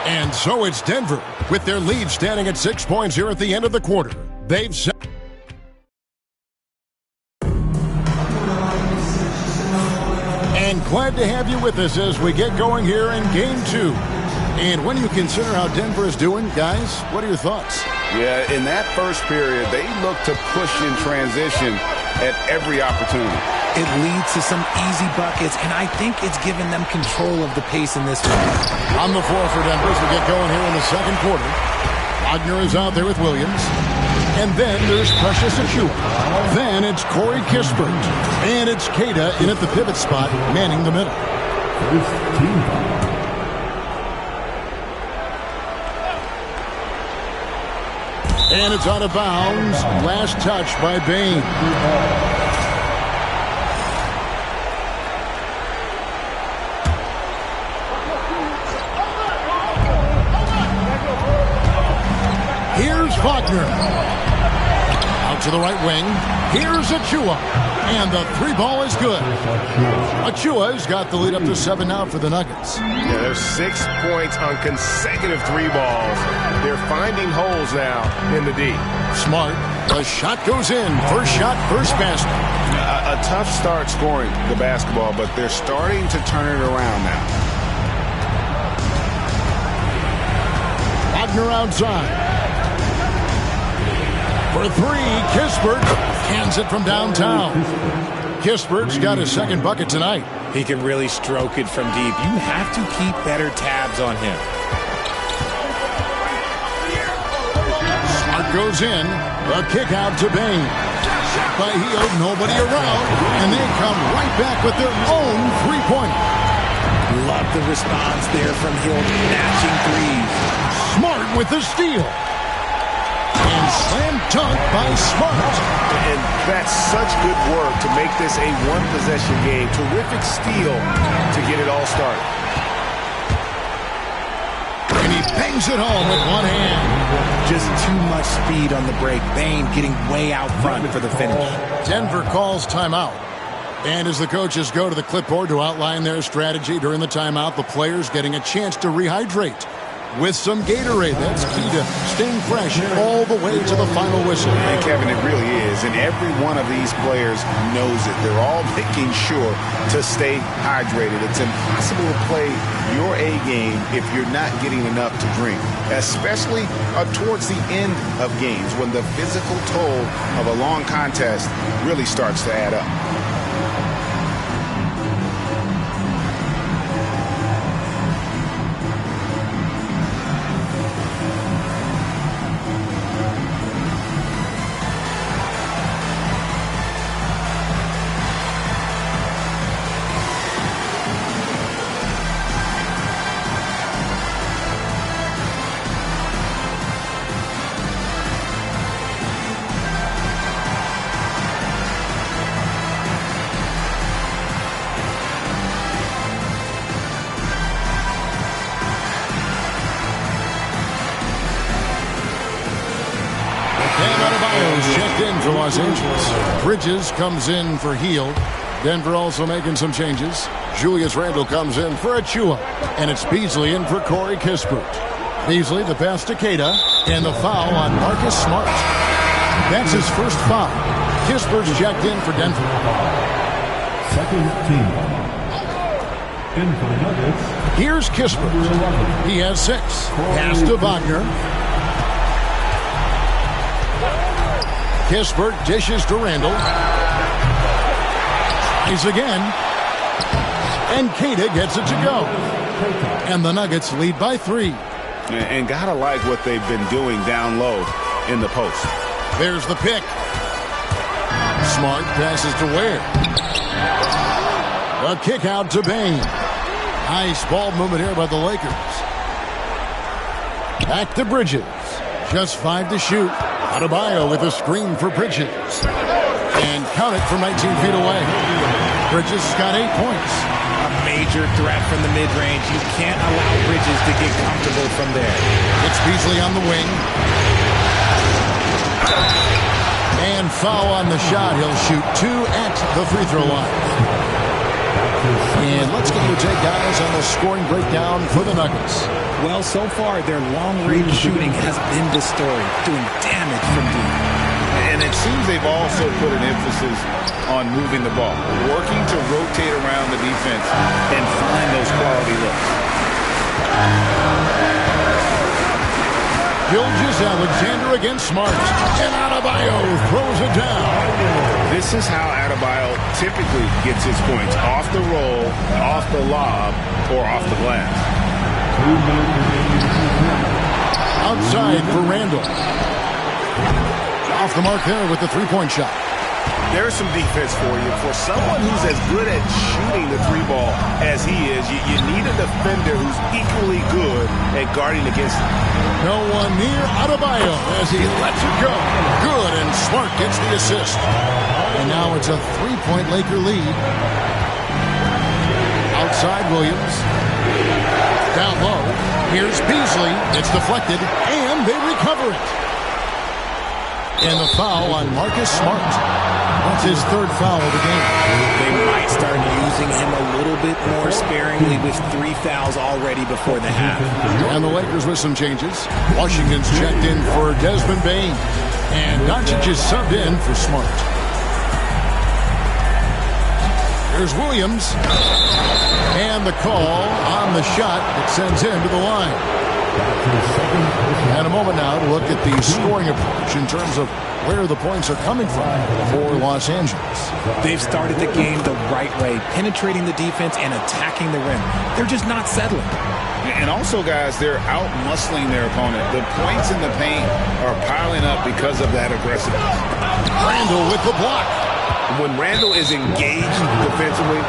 And so it's Denver with their lead standing at 6 points here at the end of the quarter. They've set. And glad to have you with us as we get going here in Game 2. And when you consider how Denver is doing, guys, what are your thoughts? Yeah, in that first period, they look to push in transition at every opportunity. It leads to some easy buckets, and I think it's given them control of the pace in this one. On the floor for Denver as we get going here in the second quarter. Wagner is out there with Williams. And then there's Precious Achiuwa. Then it's Corey Kispert. And it's Keita in at the pivot spot, manning the middle. And it's out of bounds. Last touch by Bain. Here's Wagner. Out to the right wing. Here's Achiuwa. And the three ball is good. Achiuwa's got the lead up to 7 now for the Nuggets. Yeah, there's 6 points on consecutive three balls. They're finding holes now in the D. Smart. The shot goes in. First shot, first basket. A tough start scoring the basketball, but they're starting to turn it around now. Wagner outside. For three, Kispert cans it from downtown. Kispert's got his second bucket tonight. He can really stroke it from deep. You have to keep better tabs on him. Smart goes in. The kick out to Bain. Shot by Hield, nobody around. And they come right back with their own three-pointer. Love the response there from Hield, matching threes. Smart with the steal. And slam dunk by Smart. And that's such good work to make this a one-possession game. Terrific steal to get it all started. And he bangs it home with one hand. Just too much speed on the break. Bain getting way out front for the finish. Denver calls timeout. And as the coaches go to the clipboard to outline their strategy during the timeout, the players getting a chance to rehydrate with some Gatorade. That's key to staying fresh all the way to the final whistle. And Kevin, it really is. And every one of these players knows it. They're all making sure to stay hydrated. It's impossible to play your A game if you're not getting enough to drink, especially towards the end of games when the physical toll of a long contest really starts to add up. Checked in for Los Angeles. Bridges comes in for Hield. Denver also making some changes. Julius Randle comes in for Achiuwa. And it's Beasley in for Corey Kispert. Beasley, the pass to Keita. And the foul on Marcus Smart. That's his first foul. Kispert's checked in for Denver. Second team. In for the Nuggets. Here's Kispert. He has 6. Pass to Wagner. Kispert dishes to Randle. Tries again. And Keita gets it to go. And the Nuggets lead by 3. And gotta like what they've been doing down low in the post. There's the pick. Smart passes to Ware. A kick out to Bain. Nice ball movement here by the Lakers. Back to Bridges. Just 5 to shoot. Adebayo with a screen for Bridges. And count it from 19 feet away. Bridges got 8 points. A major threat from the mid-range. You can't allow Bridges to get comfortable from there. It's Beasley on the wing. And foul on the shot. He'll shoot 2 at the free throw line. And let's get your take, guys, on the scoring breakdown for the Nuggets. Well, so far, their long-range shooting has been the story, doing damage from deep. And it seems they've also put an emphasis on moving the ball, working to rotate around the defense and find those quality looks. Gilgeous-Alexander against Smart. And Adebayo throws it down. This is how Adebayo typically gets his points. Off the roll, off the lob, or off the glass. Outside for Randle. Off the mark there with the three-point shot. There's some defense for you. For someone who's as good at shooting the three ball as he is, you need a defender who's equally good at guarding against him. No one near Adebayo as he lets it go. Good, and Smart gets the assist. And now it's a three-point Laker lead. Outside Williams. Down low. Here's Beasley. It's deflected, and they recover it. And the foul on Marcus Smart. That's his third foul of the game. They might start using him a little bit more sparingly with 3 fouls already before the half. And the Lakers with some changes. Washington's checked in for Desmond Bane. And Doncic is subbed in for Smart. There's Williams. And the call on the shot that sends him to the line. And a moment now to look at the scoring approach in terms of where the points are coming from for Los Angeles. They've started the game the right way, penetrating the defense and attacking the rim. They're just not settling. And also, guys, they're out-muscling their opponent. The points in the paint are piling up because of that aggressiveness. Randall with the block. When Randall is engaged defensively,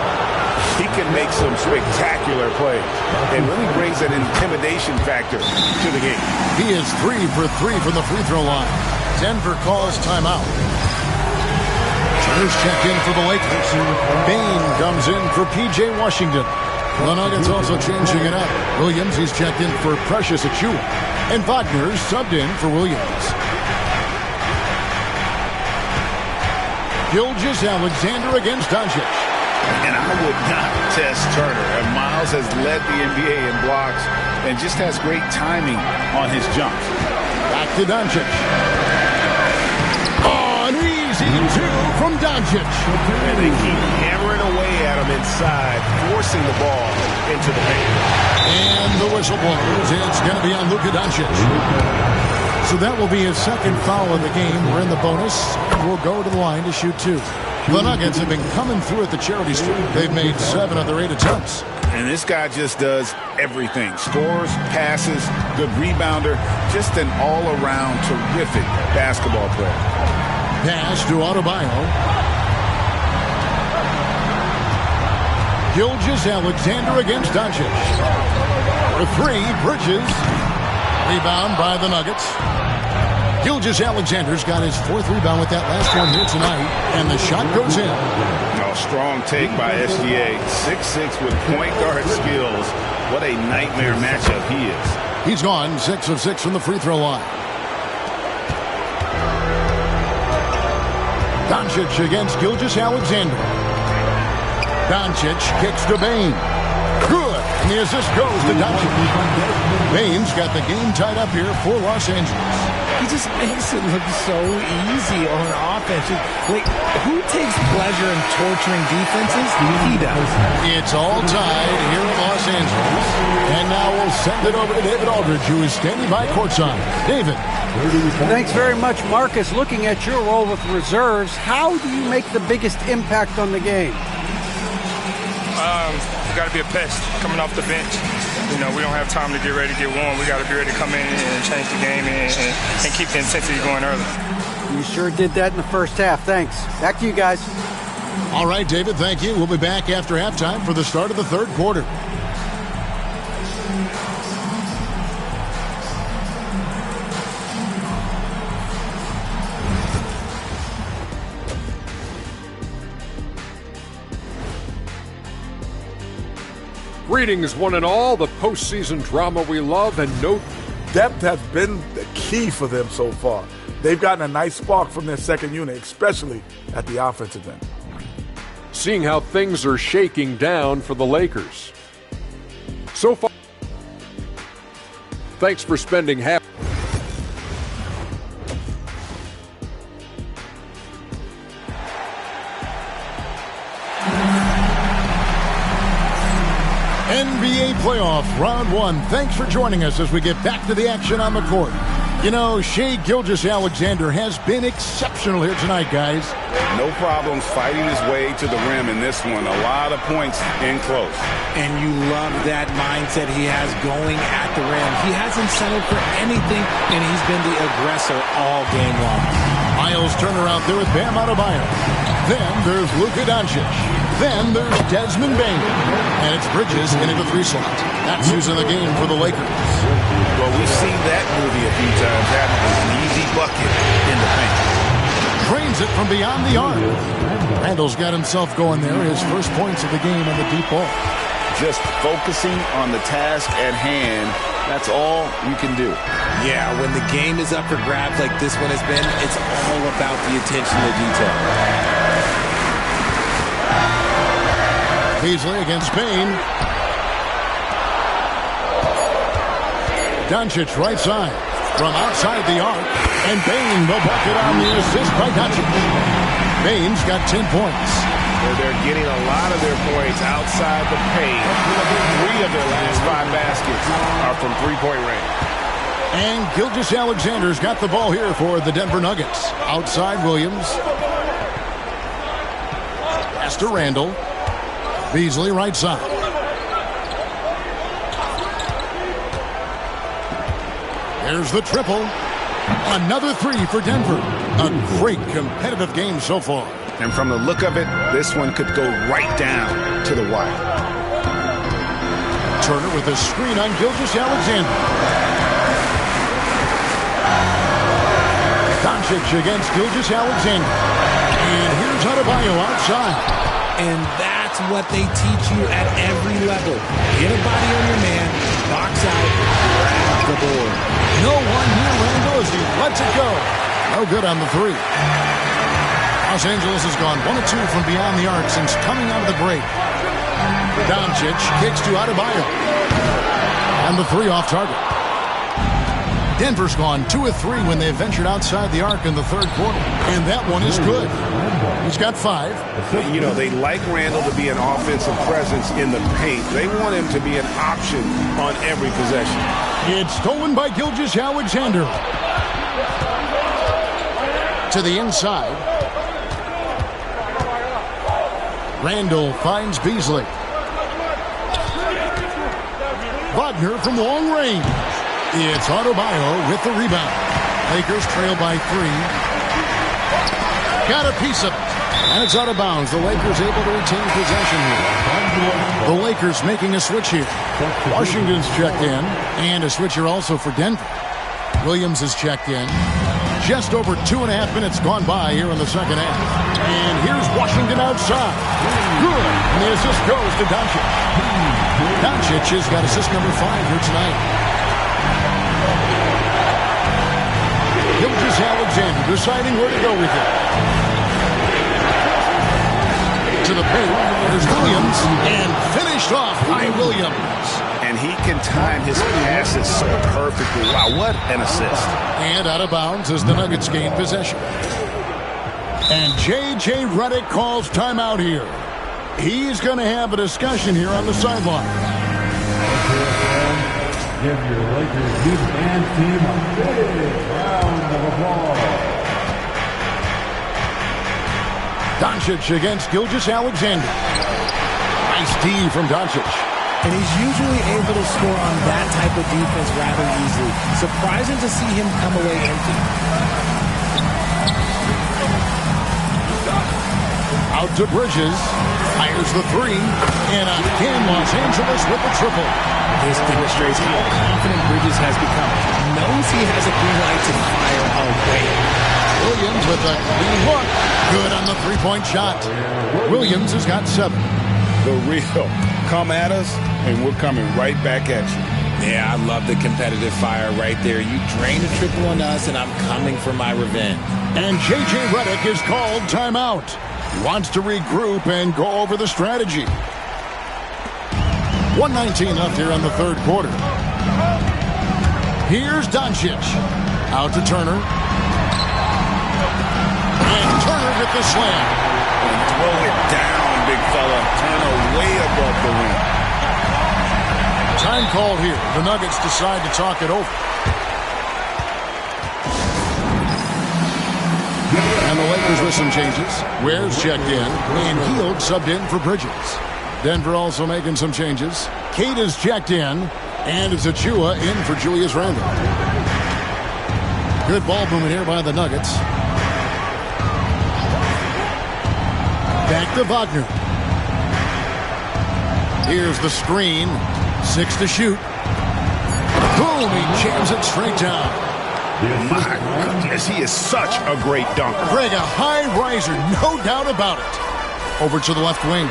he can make some spectacular plays and really brings an intimidation factor to the game. He is 3 for 3 from the free throw line. Denver calls timeout. Turner's checked in for the Lakers. Bane comes in for P.J. Washington. The Nuggets also changing it up. Williams, he's checked in for Precious Achiuwa. And Wagner subbed in for Williams. Gilgeous-Alexander against Doncic. And I would not test Turner. And Miles has led the NBA in blocks and just has great timing on his jumps. Back to Doncic. Oh, an easy two from Doncic. And they keep hammering away at him inside, forcing the ball into the paint. And the whistle blows. It's going to be on Luka Doncic. So that will be his second foul of the game. We're in the bonus. We'll go to the line to shoot 2. The Nuggets have been coming through at the charity stripe. They've made 7 of their 8 attempts. And this guy just does everything. Scores, passes, good rebounder. Just an all-around terrific basketball player. Pass to Adebayo. Gilgeous-Alexander against Doncic. For 3, Bridges. Rebound by the Nuggets. Gilgeous-Alexander's got his 4th rebound with that last one here tonight, and the shot goes in. Oh, strong take by SGA. 6'6" with point guard skills. What a nightmare matchup he is. He's gone 6 of 6 from the free throw line. Doncic against Gilgeous-Alexander. Doncic kicks to Bane. Good, and the assist goes to Doncic. Bane's got the game tied up here for Los Angeles. He just makes it look so easy on offense. Wait, who takes pleasure in torturing defenses? He does. It's all tied here in Los Angeles. And now we'll send it over to David Aldridge, who is standing by courtside. David. Thanks very much, Marcus. Looking at your role with reserves, how do you make the biggest impact on the game? We got to be a pest coming off the bench. You know, we don't have time to get ready to get warm. We got to be ready to come in and change the game and keep the intensity going early. You sure did that in the first half. Thanks. Back to you guys. All right, David, thank you. We'll be back after halftime for the start of the third quarter. Greetings, one and all. The postseason drama we love and no depth has been the key for them so far. They've gotten a nice spark from their second unit, especially at the offensive end. Seeing how things are shaking down for the Lakers. So far, thanks for spending half. NBA playoff round 1. Thanks for joining us as we get back to the action on the court. You know, Shai Gilgeous-Alexander has been exceptional here tonight, guys. No problems fighting his way to the rim in this one. A lot of points in close. And you love that mindset he has going at the rim. He hasn't settled for anything, and he's been the aggressor all game long. Miles Turner out there with Bam Adebayo. Then there's Luka Doncic. Then there's Desmond Bain. And it's Bridges into the 3 slot. That's who's in the game for the Lakers. Well, we've seen that movie a few times, haven't we? An easy bucket in the paint. Drains it from beyond the arc. Randall's got himself going there. His first points of the game on the deep ball. Just focusing on the task at hand. That's all you can do. Yeah, when the game is up for grabs like this one has been, it's all about the attention to detail. Beasley against Bain. Doncic right side from outside the arc. And Bain the bucket on the assist by Doncic. Bain's got 10 points. They're getting a lot of their points outside the paint. 3 of their last 5 baskets are from three-point range. And Gilgeous-Alexander's got the ball here for the Denver Nuggets. Outside Williams. Pass to Randall. Beasley right side. There's the triple. Another 3 for Denver. A great competitive game so far. And from the look of it, this one could go right down to the wire. Turner with a screen on Gilgeous-Alexander. Doncic against Gilgeous-Alexander. And here's Adebayo outside. And that's what they teach you at every level. Get a body on your man, box out, grab the board. No one here, Randall, as he lets it go. No good on the 3. Los Angeles has gone 1 of 2 from beyond the arc since coming out of the break. Doncic kicks to Adebayo. And the 3 off target. Denver's gone 2 of 3 when they ventured outside the arc in the 3rd quarter. And that one is good. He's got 5. You know, they like Randall to be an offensive presence in the paint. They want him to be an option on every possession. It's stolen by Gilgeous-Alexander. To the inside. Randall finds Beasley. Wagner from long range. It's Adebayo with the rebound. Lakers trail by 3. Got a piece of it. And it's out of bounds. The Lakers able to retain possession here. The Lakers making a switch here. Washington's checked in. And a switch here also for Denver. Williams is checked in. Just over 2.5 minutes gone by here in the 2nd half. And here's Washington outside. Good. And the assist goes to Doncic. Doncic has got assist number 5 here tonight. Gilgeous-Alexander deciding where to go with it. To the paint. There's Williams. And finished off by Williams. And he can time his passes so perfectly. Wow, what an assist. And out of bounds as the Nuggets gain possession. And J.J. Redick calls timeout here. He's going to have a discussion here on the sideline. Give your Lakers youth and team a big round of applause. Doncic against Gilgeous-Alexander. Nice D from Doncic. And he's usually able to score on that type of defense rather easily. Surprising to see him come away empty. Out to Bridges. Fires the 3. And again, Los Angeles with the triple. This demonstrates how confident Bridges has become. Knows he has a green light to fire away. Williams with a clean look. Good on the 3-point shot. Williams has got 7. The real. Come at us, and we're coming right back at you. Yeah, I love the competitive fire right there. You drain a triple on us, and I'm coming for my revenge. And J.J. Redick is called timeout. He wants to regroup and go over the strategy. 1:19 left here in the 3rd quarter. Here's Doncic. Out to Turner. And Turner with the slam. And throw it down, big fella. Turner way above the rim. Time called here. The Nuggets decide to talk it over. And the Lakers with some changes. Ware's checked in. And Hield subbed in for Bridges. Denver also making some changes. Cade is checked in. And it's Achua in for Julius Randle. Good ball movement here by the Nuggets. Back to Wagner. Here's the screen. 6 to shoot. Boom! He jams it straight down. My goodness, he is such a great dunker. Greg, a high riser, no doubt about it. Over to the left wing.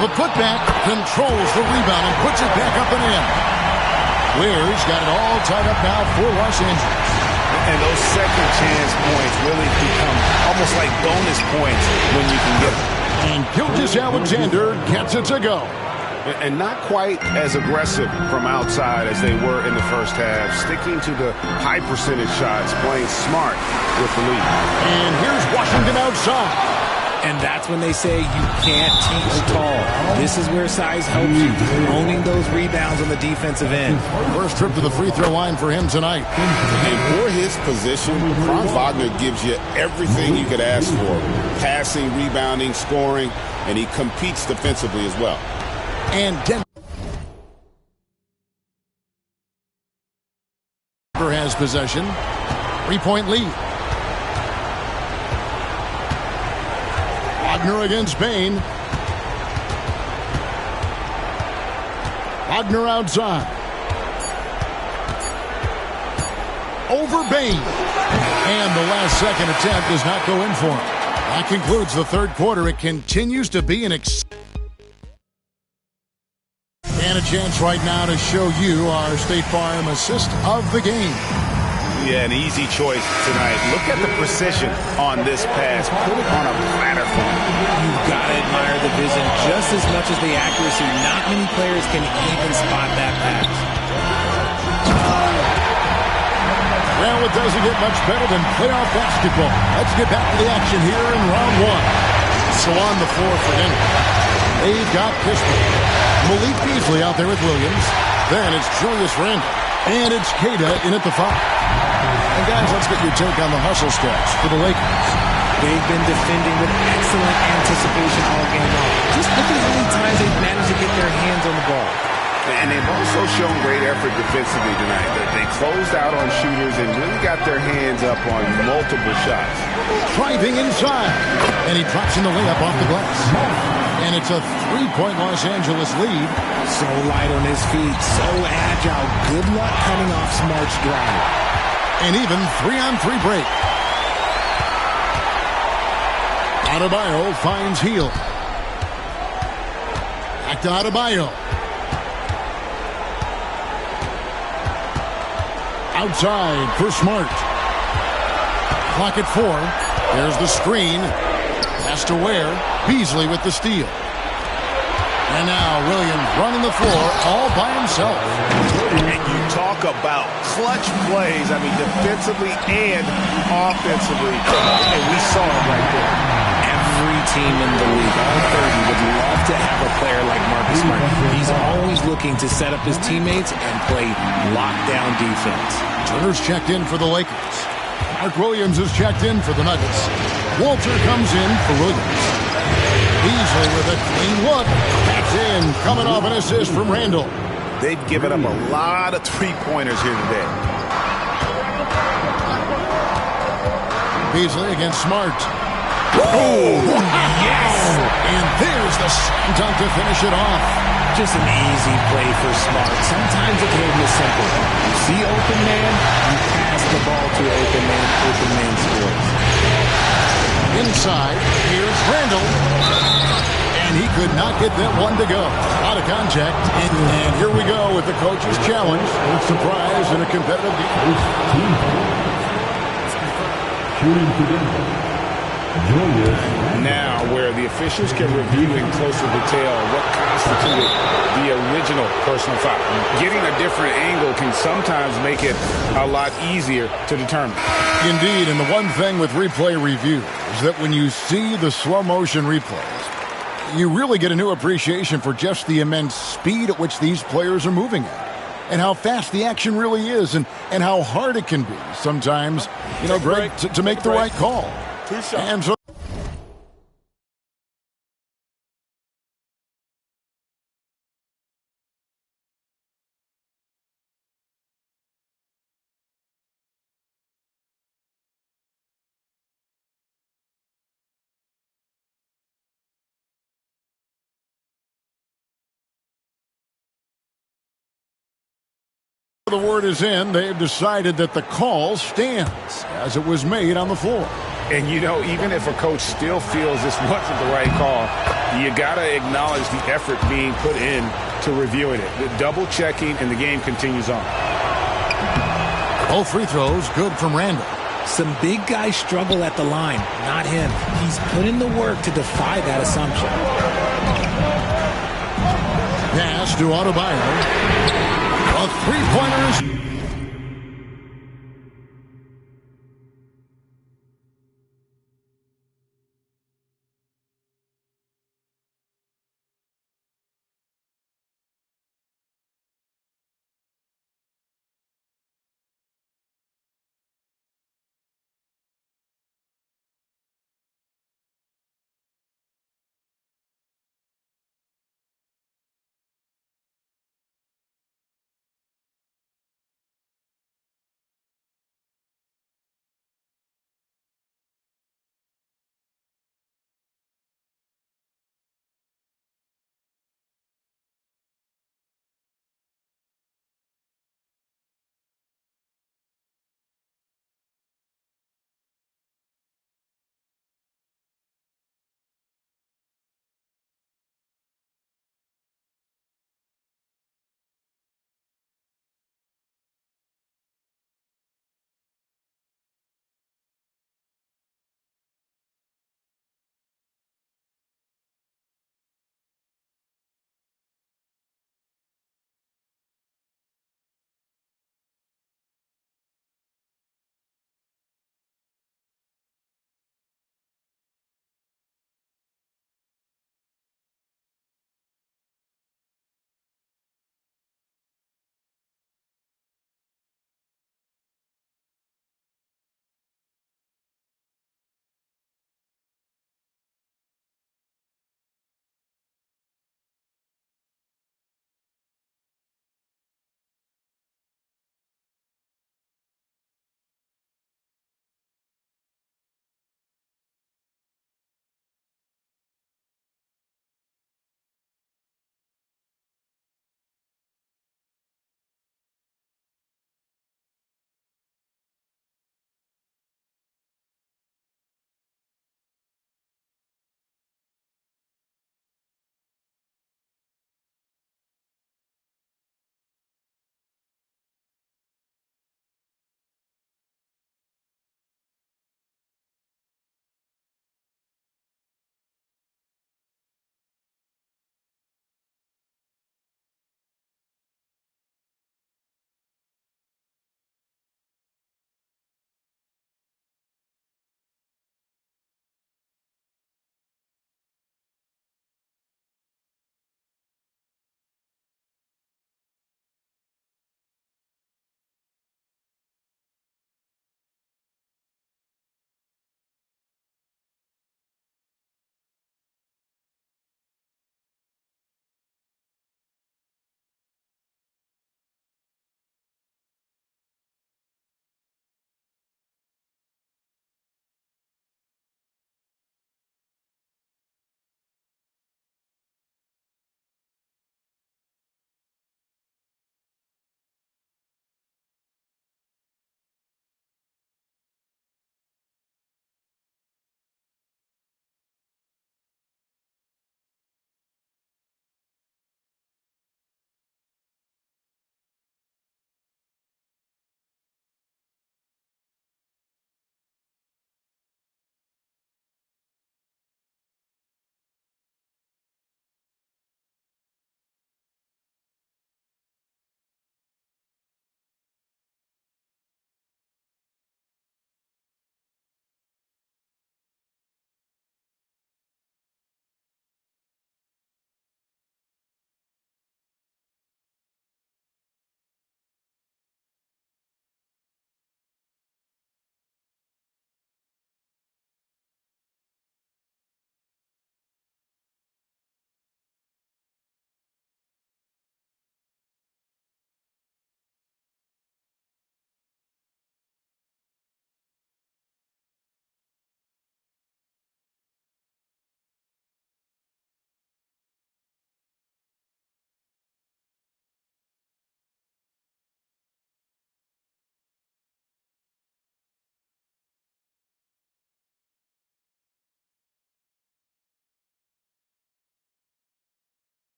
The putback controls the rebound and puts it back up and in. Weir's got it all tied up now for Los Angeles. And those second chance points really become almost like bonus points when you can get them. And Gilgeous-Alexander gets it to go. And not quite as aggressive from outside as they were in the first half. Sticking to the high percentage shots, playing smart with the lead. And here's Washington outside. And that's when they say you can't teach tall. This is where size helps you. Owning those rebounds on the defensive end. First trip to the free throw line for him tonight. And for his position, Franz Wagner gives you everything you could ask for. Passing, rebounding, scoring, and he competes defensively as well. And Denver has possession. 3-point lead. Wagner against Bain. Wagner outside. Over Bain. And the last second attempt does not go in for him. That concludes the third quarter. It continues to be an and a chance right now to show you our State Farm assist of the game. Yeah, an easy choice tonight. Look at the precision on this pass. Put it on a platter for him. You've got to admire the vision just as much as the accuracy. Not many players can even spot that pass. Well, it doesn't get much better than playoff basketball. Let's get back to the action here in round one. So on the floor for Denver. They've got Kisper. Malik Beasley out there with Williams. Then it's Julius Randle. And it's Queta in at the 5. And guys, let's get your take on the hustle stats for the Lakers. They've been defending with excellent anticipation all game long. Just look at how many times they've managed to get their hands on the ball. And they've also shown great effort defensively tonight. They closed out on shooters and really got their hands up on multiple shots. Driving inside. And he drops in the layup off the glass. And it's a 3-point Los Angeles lead. So light on his feet, so agile. Good luck coming off Smart's drive. And even 3-on-3 break. Adebayo finds Hield. Back to Adebayo. Outside for Smart. Clock at 4. There's the screen. Pass to Ware. Beasley with the steal. And now Williams running the floor all by himself. And you talk about clutch plays, I mean, defensively and offensively. And we saw it right there. Every team in the league, all 30, would love to have a player like Marcus Smart. He's always looking to set up his teammates and play lockdown defense. Turner's checked in for the Lakers. Mark Williams is checked in for the Nuggets. Walter comes in for Williams. Beasley with a clean look. That's in, coming off an assist from Randle. They've given up a lot of three-pointers here today. Beasley against Smart. Oh, yes! And there's the dunk to finish it off. Just an easy play for Smart. Sometimes the game is simple. You see open man, you pass the ball to open man scores. Inside, here's Randle. And he could not get that one to go. Out of contact. And here we go with the coach's challenge. Surprise in a competitive game. Shooting to Denver. Now, where the officials can review in closer detail what constituted the original personal foul. Getting a different angle can sometimes make it a lot easier to determine. Indeed, and the one thing with replay review is that when you see the slow motion replays, you really get a new appreciation for just the immense speed at which these players are moving at. And how fast the action really is, and how hard it can be sometimes, you know, Greg, to make the right call. And so The word is in. They've decided that the call stands as it was made on the floor. And, you know, even if a coach still feels this wasn't the right call, you got to acknowledge the effort being put in to reviewing it. The double checking, and the game continues on. Both free throws good from Randall. Some big guys struggle at the line, not him. He's put in the work to defy that assumption. Pass to Adebayo. A three-pointer is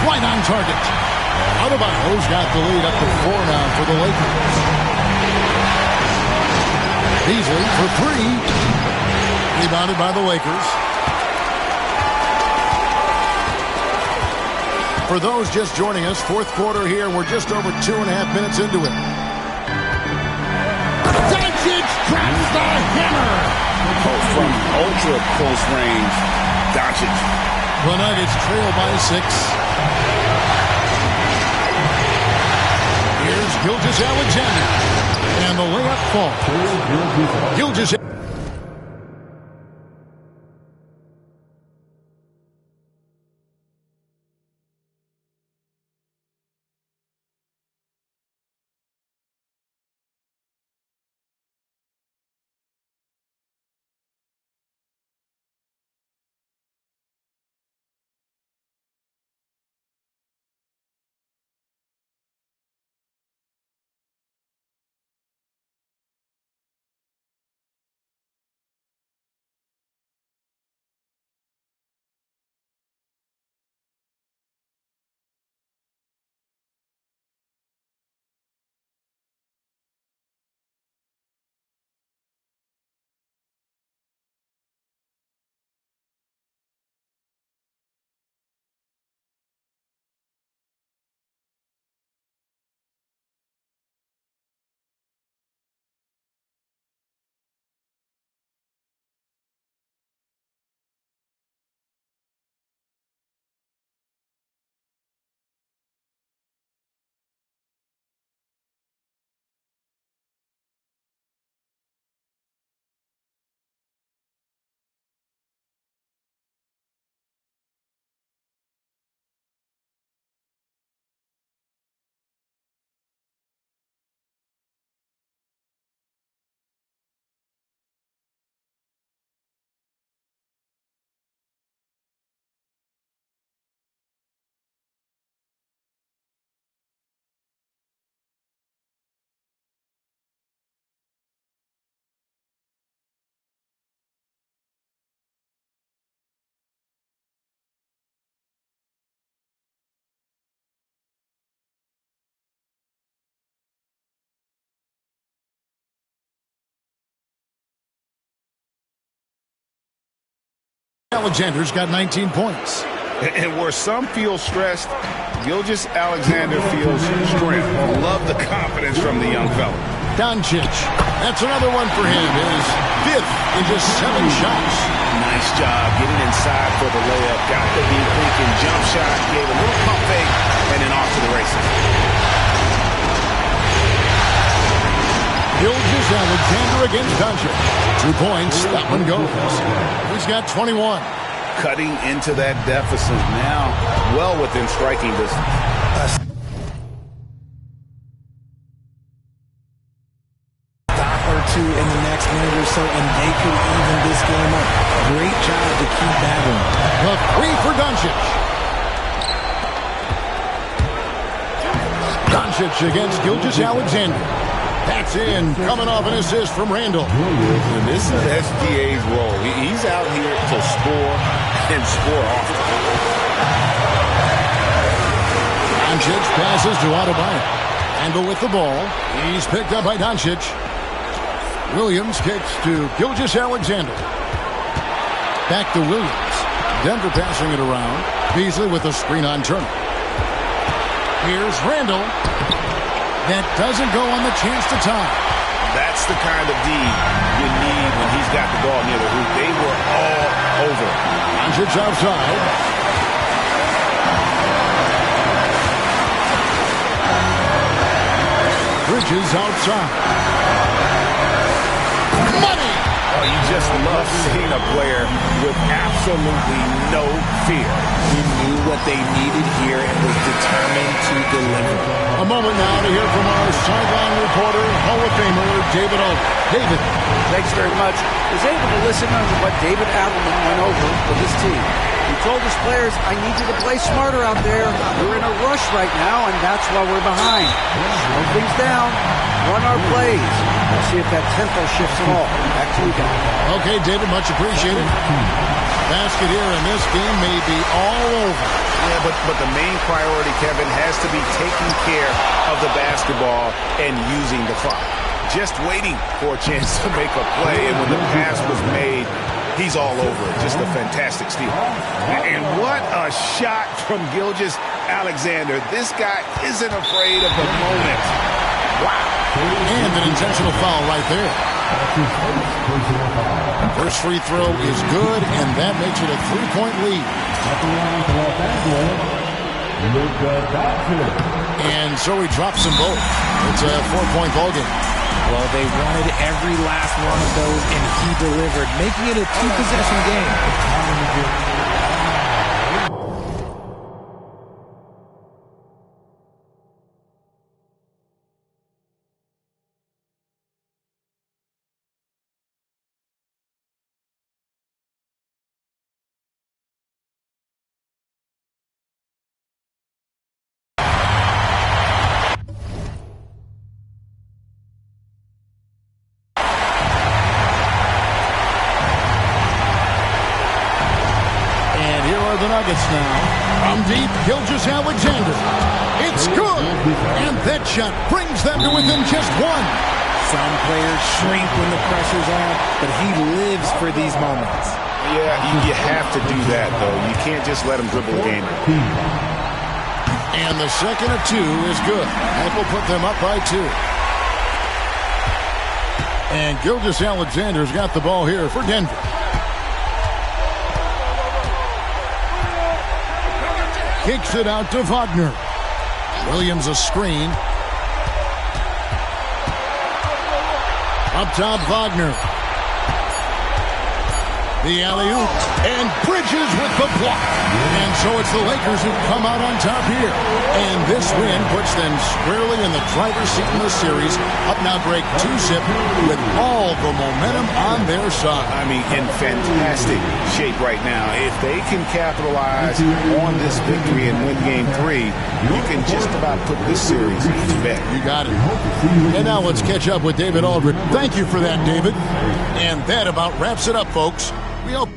Right on target. Adebayo's got the lead up to 4 now for the Lakers. Beasley for 3. Rebounded by the Lakers. For those just joining us, fourth quarter here. We're just over 2.5 minutes into it. Doncic drops the hammer. From ultra close range, Doncic. The Nuggets trail by 6. Here's Gilgeous-Alexander. And the layup falls. Gilgeous. Alexander's got 19 points. And where some feel stressed, Gilgeous-Alexander feels strength. Love the confidence from the young fella. Doncic. That's another one for him. His 5th in just 7 shots. Nice job getting inside for the layup. Got the deep thinking jump shot. Gave a little pump fake and then off to the races. Gilgeous-Alexander against Doncic. 2 points. That one goes. He's got 21. Cutting into that deficit now. Well within striking distance. Stop or two in the next minute or so, and they could even this game up. Great job to keep battling. The 3 for Doncic. Doncic against Gilgeous-Alexander. That's in, coming off an assist from Randall. And this is SGA's role. He's out here to score and score often. Doncic passes to Adebayo. Randall with the ball. He's picked up by Doncic. Williams kicks to Gilgeous-Alexander. Back to Williams. Denver passing it around. Beasley with a screen on Turner. Here's Randall. That doesn't go on the chance to tie. That's the kind of D you need when he's got the ball near the hoop. They were all over. Doncic outside. Bridges outside. Money! Oh, you just love seeing a player with absolutely no fear. He knew what they needed here and was determined to deliver. A moment now to hear from our sideline reporter, Hall of Famer David O. David. Thanks very much. Was able to listen to what David Adelman went over with his team. He told his players, I need you to play smarter out there. We're in a rush right now, and that's why we're behind. Slow things down. Run our plays. We'll see if that tempo shifts at all. Back to Okay, David, much appreciated. Basket here, and this game may be all over. Yeah, but the main priority, Kevin, has to be taking care of the basketball and using the clock. Just waiting for a chance to make a play, and when the pass was made, he's all over it. Just a fantastic steal. And what a shot from Gilgeous-Alexander. This guy isn't afraid of the moment. Wow. And an intentional foul right there. First free throw is good, and that makes it a 3-point lead. And so he drops them both. It's a 4-point ball game. Well, they wanted every last one of those, and he delivered, making it a 2-possession game. The Nuggets now. From deep, Gilgeous-Alexander. It's good! And that shot brings them to within just one. Some players shrink when the pressure's on, but he lives for these moments. Yeah, you have to do that, though. You can't just let him dribble the game. And the second of two is good. That will put them up by 2. And Gilgeous-Alexander's got the ball here for Denver. Kicks it out to Wagner. Williams a screen. Up top, Wagner. The alley-oop. And Bridges with the block. And so it's the Lakers who come out on top here. And this win puts them squarely in the driver's seat in the series. Up now break 2-zip with all the momentum on their side. I mean, in fantastic shape right now. If they can capitalize on this victory and win game 3, you can just about put this series to bed. You got it. And now let's catch up with David Aldridge. Thank you for that, David. And that about wraps it up, folks. We hope.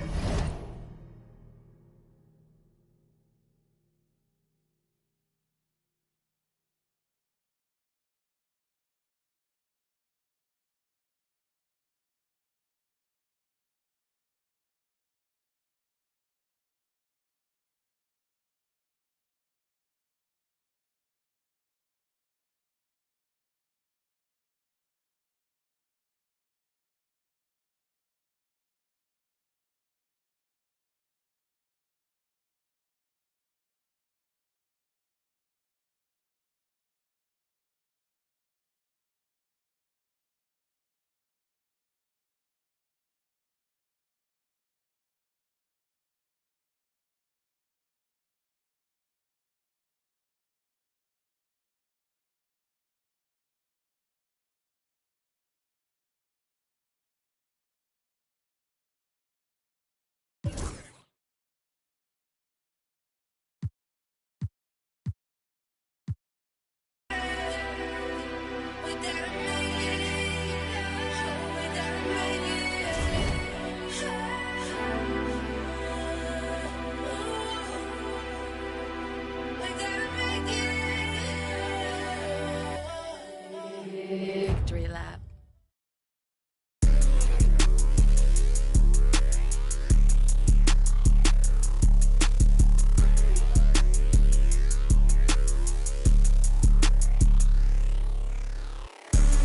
Victory lap.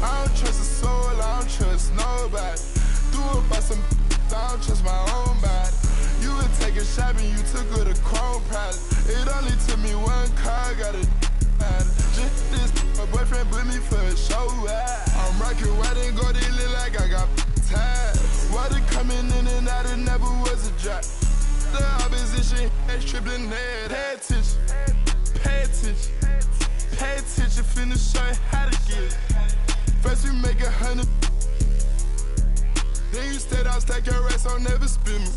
I don't trust a soul, I don't trust nobody. Do it by some, I don't trust my own body. You were taking shopping, you took her to Chrome Palace. It only took me one car, got a just this, my boyfriend put me for a show. I'm rocking white and gold, it look like I got ties. Water coming in and out, it never was a drop. The opposition has tripling head. Pay attention, pay attention, pay attention, finna show you how to get it. First we make 100, then you stay down, stack your rest, I'll never spin me.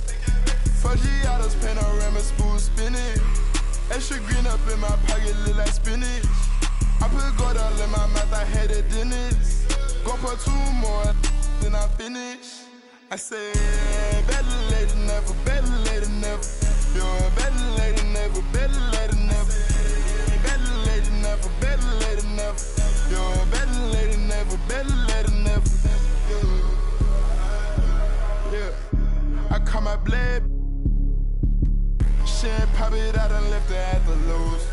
4 Giottos, panorama, smooth spinning. Extra green up in my pocket, look like spinach. I put gold all in my mouth, I had a dentist. Go for 2 more, then I finish. I said, better late than never, better late than never. You're better late than never, better late than never. Better late than never, better late than never. You're better late than never, better late than never. Yeah. I call my blade. She ain't pop it out and left her at the lows.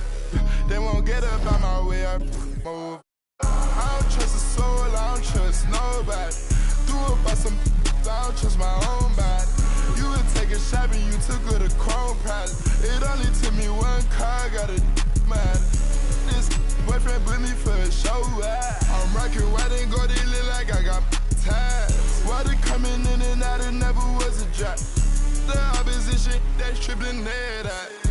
They won't get up on my way, I move. I don't trust a soul, I don't trust nobody. Threw up by some, I don't trust my own body. You would take a shot and you took her to Chrome Palace. It only took me one car, got a mad. This boyfriend put me for a show. I'm rocking white and gold, it look like I got ties. Water coming in and out, it never was a drop. The opposition, that's tripling that out.